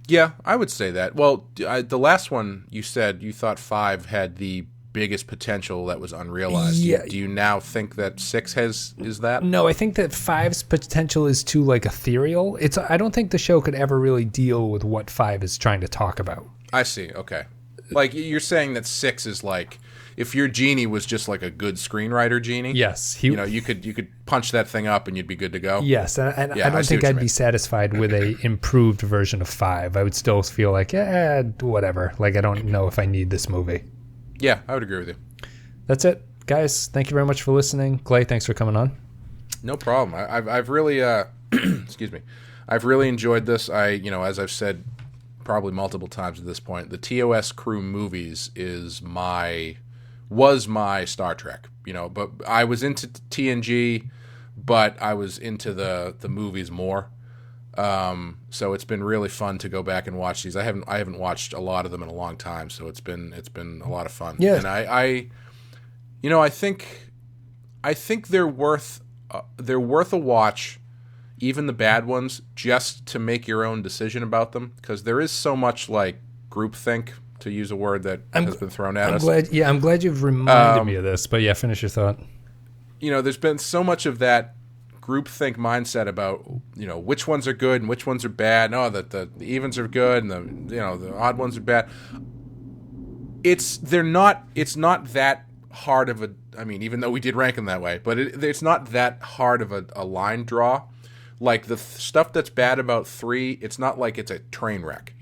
Yeah, I would say that. Well, the last one you said you thought 5 had the biggest potential that was unrealized. Yeah. Do you now think that 6 is that? No, I think that 5's potential is too ethereal. I don't think the show could ever really deal with what 5 is trying to talk about. I see. Okay. Like, you're saying that 6 is like, if your genie was just like a good screenwriter genie. Yes, you could punch that thing up and you'd be good to go. Yes, and I don't think I'd be satisfied with a improved version of 5. I would still feel like, whatever. Like, I don't know if I need this movie. Yeah, I would agree with you. That's it, guys. Thank you very much for listening. Clay, thanks for coming on. No problem. I've really excuse me. I've really enjoyed this. As I've said probably multiple times at this point, the TOS crew movies was my Star Trek. But I was into TNG, but I was into the movies more. So it's been really fun to go back and watch these. I haven't watched a lot of them in a long time, so it's been a lot of fun. Yeah. And I think they're worth a watch, even the bad ones, just to make your own decision about them, because there is so much like groupthink, to use a word that has been thrown at us. I'm glad you've reminded me of this, but yeah, finish your thought. There's been so much of that groupthink mindset about which ones are good and which ones are bad. No, that the evens are good and the odd ones are bad. It's not that hard of a. I mean, even though we did rank them that way, but it's not that hard of a line draw. Like the stuff that's bad about 3, it's not like it's a train wreck.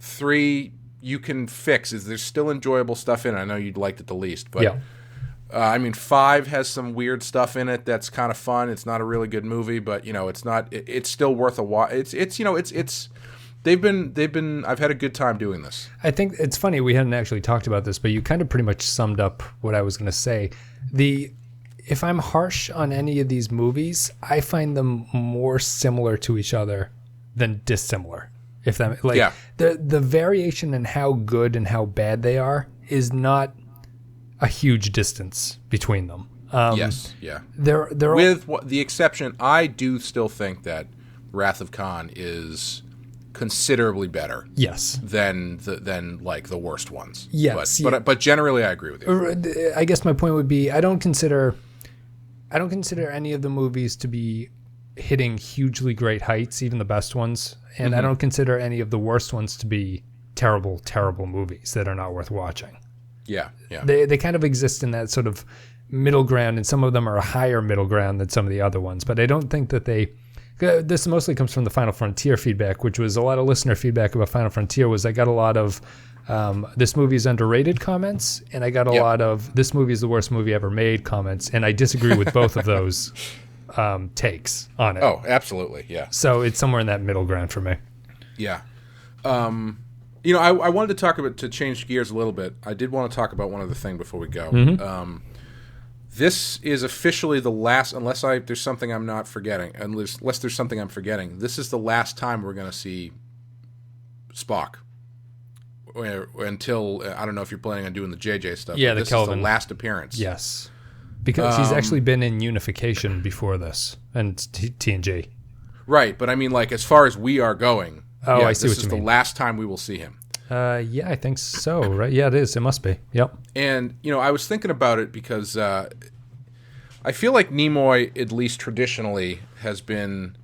3 you can fix. There's still enjoyable stuff in it. I know you'd liked it the least, but. Yeah. 5 has some weird stuff in it that's kind of fun. It's not a really good movie, but it's not. It's still worth a watch. It's. They've been. I've had a good time doing this. I think it's funny we hadn't actually talked about this, but you kind of pretty much summed up what I was going to say. if I'm harsh on any of these movies, I find them more similar to each other than dissimilar. If that the variation in how good and how bad they are is not a huge distance between them. Yes, yeah. They're with the exception, I do still think that Wrath of Khan is considerably better. Yes. Than like the worst ones. Yes. But generally, I agree with you. I guess my point would be I don't consider any of the movies to be hitting hugely great heights, even the best ones, and I don't consider any of the worst ones to be terrible movies that are not worth watching. Yeah. They kind of exist in that sort of middle ground, and some of them are a higher middle ground than some of the other ones. But I don't think that this mostly comes from the Final Frontier feedback, which was a lot of listener feedback about Final Frontier. Was I got a lot of this movie is underrated comments, and I got a lot of this movie is the worst movie ever made comments, and I disagree with both of those takes on it. Oh, absolutely, yeah. So it's somewhere in that middle ground for me. Yeah. I wanted to talk about, to change gears a little bit, I did want to talk about one other thing before we go. This is officially the last, unless there's something I'm not forgetting, unless there's something I'm forgetting, this is the last time we're going to see Spock. Until, I don't know if you're planning on doing the JJ stuff. Yeah, this Kelvin. is the last appearance. Yes. Because he's actually been in Unification before this, and TNG. Right, but I mean, like, as far as we are going, I see what you mean. This is the last time we will see him. Yeah, I think so, right? Yeah, it is. It must be. Yep. And, I was thinking about it because I feel like Nimoy, at least traditionally, has been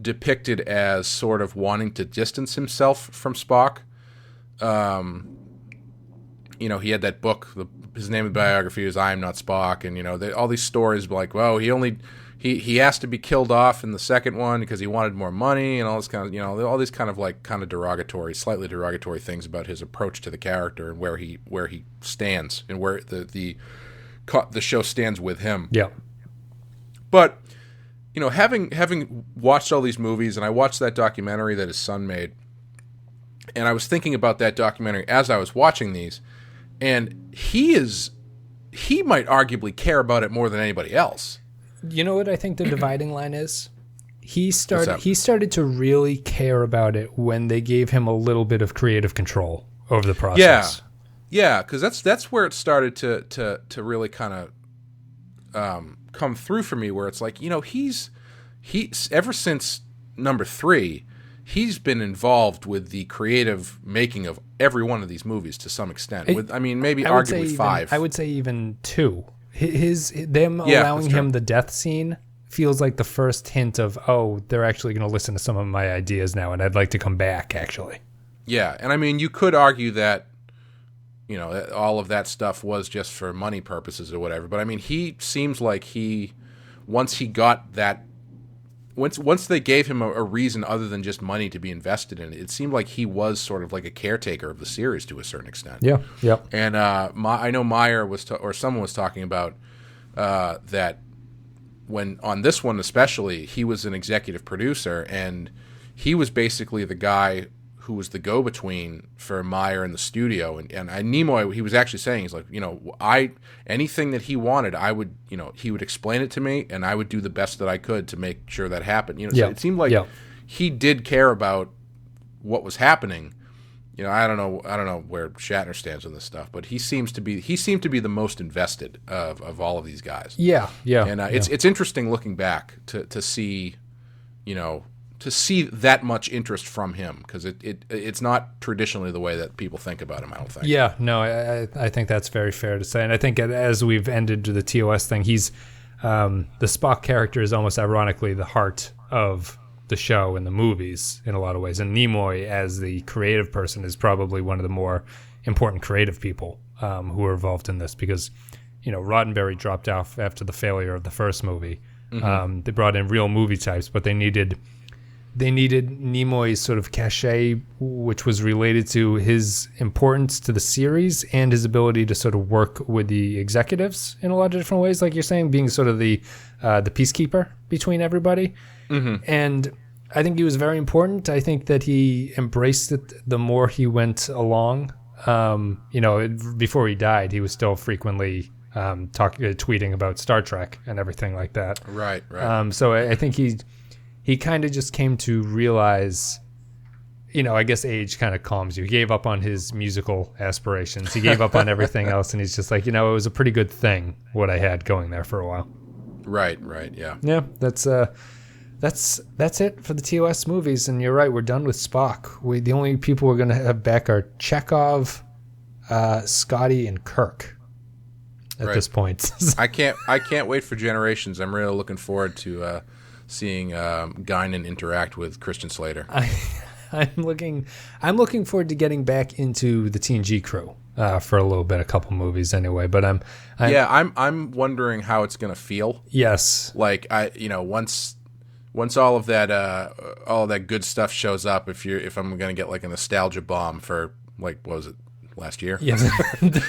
depicted as sort of wanting to distance himself from Spock. He had that book, his name of the biography is I Am Not Spock, and, all these stories like, well, he asked to be killed off in the second one because he wanted more money and all this kind of, all these kind of derogatory, slightly derogatory things about his approach to the character and where he stands and where the show stands with him. Yeah. But, having watched all these movies, and I watched that documentary that his son made, and I was thinking about that documentary as I was watching these, and he might arguably care about it more than anybody else. You know what I think the dividing line is? He started to really care about it when they gave him a little bit of creative control over the process. Yeah, because that's where it started to really kind of come through for me, where it's like, he's ever since number 3, he's been involved with the creative making of every one of these movies to some extent. Maybe arguably 5. I would say even 2. Them allowing him the death scene feels like the first hint of, they're actually going to listen to some of my ideas now, and I'd like to come back, actually. Yeah, and you could argue that, all of that stuff was just for money purposes or whatever, but he seems like once they gave him a reason other than just money to be invested in it seemed like he was sort of like a caretaker of the series to a certain extent. Yeah, yeah. And I know Meyer or someone was talking about that when on this one especially, he was an executive producer, and he was basically the guy who was the go-between for Meyer in the studio. And Nimoy, he was actually saying, he's like, anything that he wanted, I would, he would explain it to me, and I would do the best that I could to make sure that happened. So it seemed like he did care about what was happening. I don't know where Shatner stands on this stuff, but he seemed to be the most invested of all of these guys. Yeah. And it's interesting looking back to see, to see that much interest from him, because it's not traditionally the way that people think about him, I don't think. Yeah, no, I think that's very fair to say. And I think as we've ended the TOS thing, he's the Spock character is almost ironically the heart of the show and the movies in a lot of ways. And Nimoy, as the creative person, is probably one of the more important creative people who are involved in this, because, Roddenberry dropped off after the failure of the first movie. Mm-hmm. They brought in real movie types, but they needed Nimoy's sort of cachet, which was related to his importance to the series and his ability to sort of work with the executives in a lot of different ways, like you're saying, being sort of the peacekeeper between everybody. Mm-hmm. And I think he was very important. I think that he embraced it the more he went along. Before he died, he was still frequently tweeting about Star Trek and everything like that. Right. So I think he kind of just came to realize, I guess age kind of calms you. He gave up on his musical aspirations. He gave up on everything else, and he's just like, it was a pretty good thing what I had going there for a while. Right, yeah. Yeah, that's it for the TOS movies, and you're right, we're done with Spock. The only people we're going to have back are Chekhov, Scotty, and Kirk at this point. I can't wait for Generations. I'm really looking forward to seeing Guinan interact with Christian Slater. I'm looking forward to getting back into the TNG crew for a little bit, a couple movies anyway. But I'm wondering how it's gonna feel. Yes, like once all of that good stuff shows up, if I'm gonna get like a nostalgia bomb for like, what was it, last year? Yes.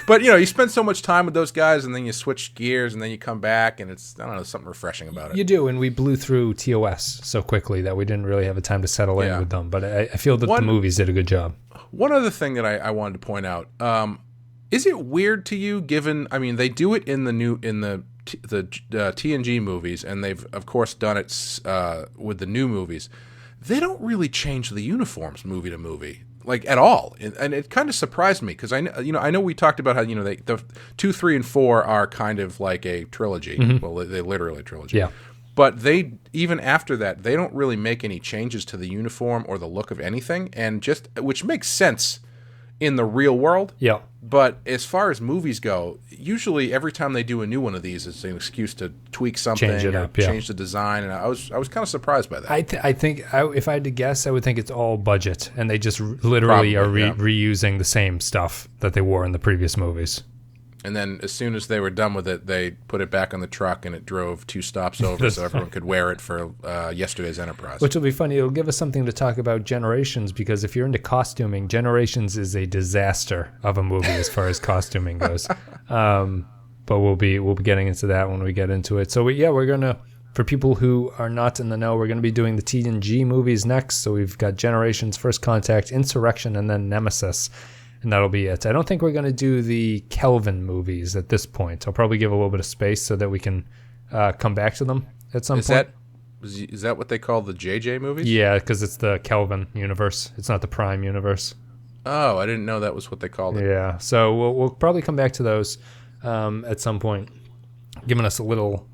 But you spend so much time with those guys, and then you switch gears, and then you come back, and it's, I don't know, something refreshing about it. You do, and we blew through TOS so quickly that we didn't really have a time to settle in with them. But I feel that the movies did a good job. One other thing that I wanted to point out, is it weird to you, given, they do it in the TNG movies, and they've of course done it with the new movies. They don't really change the uniforms movie to movie, like, at all, and it kind of surprised me, because I know we talked about how the 2, 3, and 4 are kind of like a trilogy. Mm-hmm. Well, they literally a trilogy. Yeah. But they, even after that, they don't really make any changes to the uniform or the look of anything, and which makes sense in the real world. Yeah. But as far as movies go, usually every time they do a new one of these, it's an excuse to tweak something, change it up, change the design, and I was kind of surprised by that. I think if I had to guess, I would think it's all budget, and they just literally reusing the same stuff that they wore in the previous movies. And then as soon as they were done with it, they put it back on the truck, and it drove 2 stops over so everyone could wear it for yesterday's Enterprise. Which will be funny. It'll give us something to talk about Generations, because if you're into costuming, Generations is a disaster of a movie as far as costuming goes. But we'll be getting into that when we get into it. So we're going to, for people who are not in the know, we're going to be doing the TNG movies next. So we've got Generations, First Contact, Insurrection, and then Nemesis. And that'll be it. I don't think we're going to do the Kelvin movies at this point. I'll probably give a little bit of space so that we can come back to them at some point. Is that what they call the JJ movies? Yeah, because it's the Kelvin universe. It's not the Prime universe. Oh, I didn't know that was what they called it. Yeah, so we'll probably come back to those at some point, giving us a little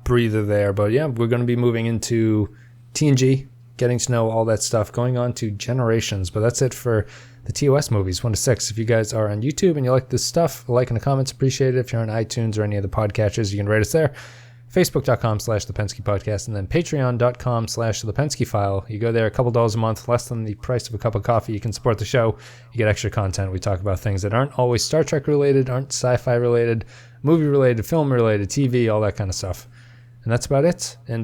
breather there. But yeah, we're going to be moving into TNG, getting to know all that stuff, going on to Generations. But that's it for the TOS movies, 1 to 6. If you guys are on YouTube and you like this stuff, a like in the comments, appreciate it. If you're on iTunes or any of the podcatchers, you can rate us there. Facebook.com/The Pensky Podcast, and then Patreon.com/The Pensky File. You go there, a couple dollars a month, less than the price of a cup of coffee. You can support the show. You get extra content. We talk about things that aren't always Star Trek related, aren't sci-fi related, movie related, film related, TV, all that kind of stuff. And that's about it. And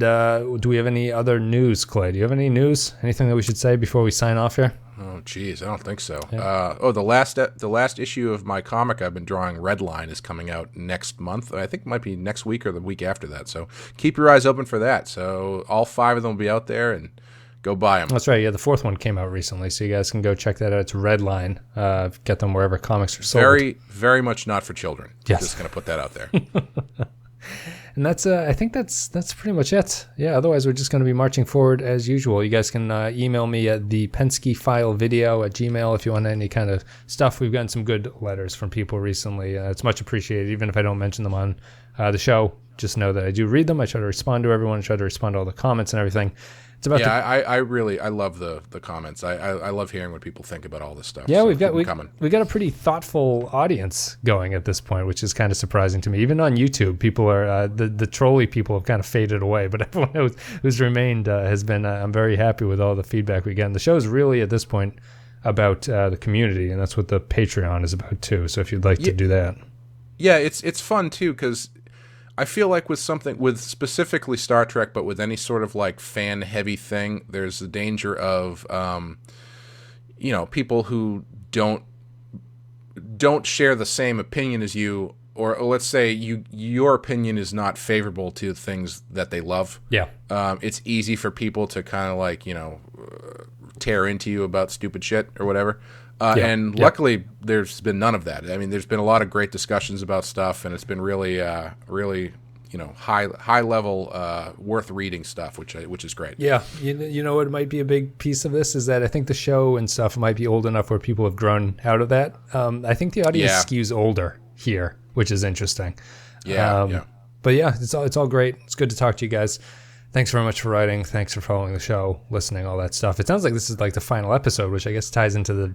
do we have any other news, Clay? Do you have any news? Anything that we should say before we sign off here? Oh, geez, I don't think so. Yeah. The last issue of my comic I've been drawing, Redline, is coming out next month. I think it might be next week or the week after that. So keep your eyes open for that. So all 5 of them will be out there, and go buy them. That's right. Yeah, the 4th one came out recently, so you guys can go check that out. It's Redline. Get them wherever comics are sold. Very, very much not for children. Yes. Just going to put that out there. And that's I think that's pretty much it. Yeah, otherwise we're just going to be marching forward as usual. You guys can email me at the Pensky File video at Gmail if you want any kind of stuff. We've gotten some good letters from people recently. It's much appreciated, even if I don't mention them on the show. Just know that I do read them. I try to respond to everyone. I try to respond to all the comments and everything. It's about I love the comments. I love hearing what people think about all this stuff. Yeah, so we got a pretty thoughtful audience going at this point, which is kind of surprising to me. Even on YouTube, people are the trolley people have kind of faded away, but everyone who's remained has been. I'm very happy with all the feedback we get. And the show is really at this point about the community, and that's what the Patreon is about too. So if you'd like to do that, yeah, it's fun too, because I feel like with specifically Star Trek, but with any sort of like fan heavy thing, there's the danger of, people who don't share the same opinion as you, or let's say your opinion is not favorable to things that they love. Yeah. It's easy for people to kind of like, tear into you about stupid shit or whatever. And luckily, there's been none of that. I mean, there's been a lot of great discussions about stuff, and it's been really, really, high level, worth reading stuff, which is great. Yeah, you know what might be a big piece of this is that I think the show and stuff might be old enough where people have grown out of that. I think the audience skews older here, which is interesting. Yeah. But yeah, it's all great. It's good to talk to you guys. Thanks very much for writing. Thanks for following the show, listening, all that stuff. It sounds like this is like the final episode, which I guess ties into the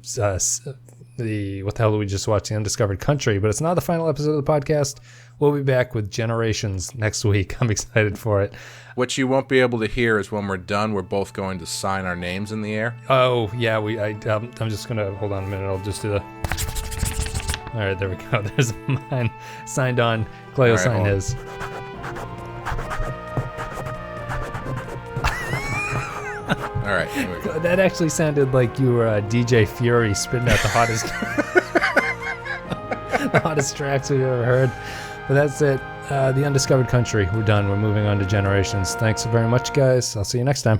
what the hell did we just watch? The Undiscovered Country, but it's not the final episode of the podcast. We'll be back with Generations next week. I'm excited for it. What you won't be able to hear is when we're done, we're both going to sign our names in the air. Oh yeah, I'm just gonna hold on a minute. I'll just do the. All right, there we go. There's mine signed on. Clay will sign his. All right, here we go. That actually sounded like you were DJ Fury spitting out the hottest tracks we've ever heard. But that's it. The Undiscovered Country. We're done. We're moving on to Generations. Thanks very much, guys. I'll see you next time.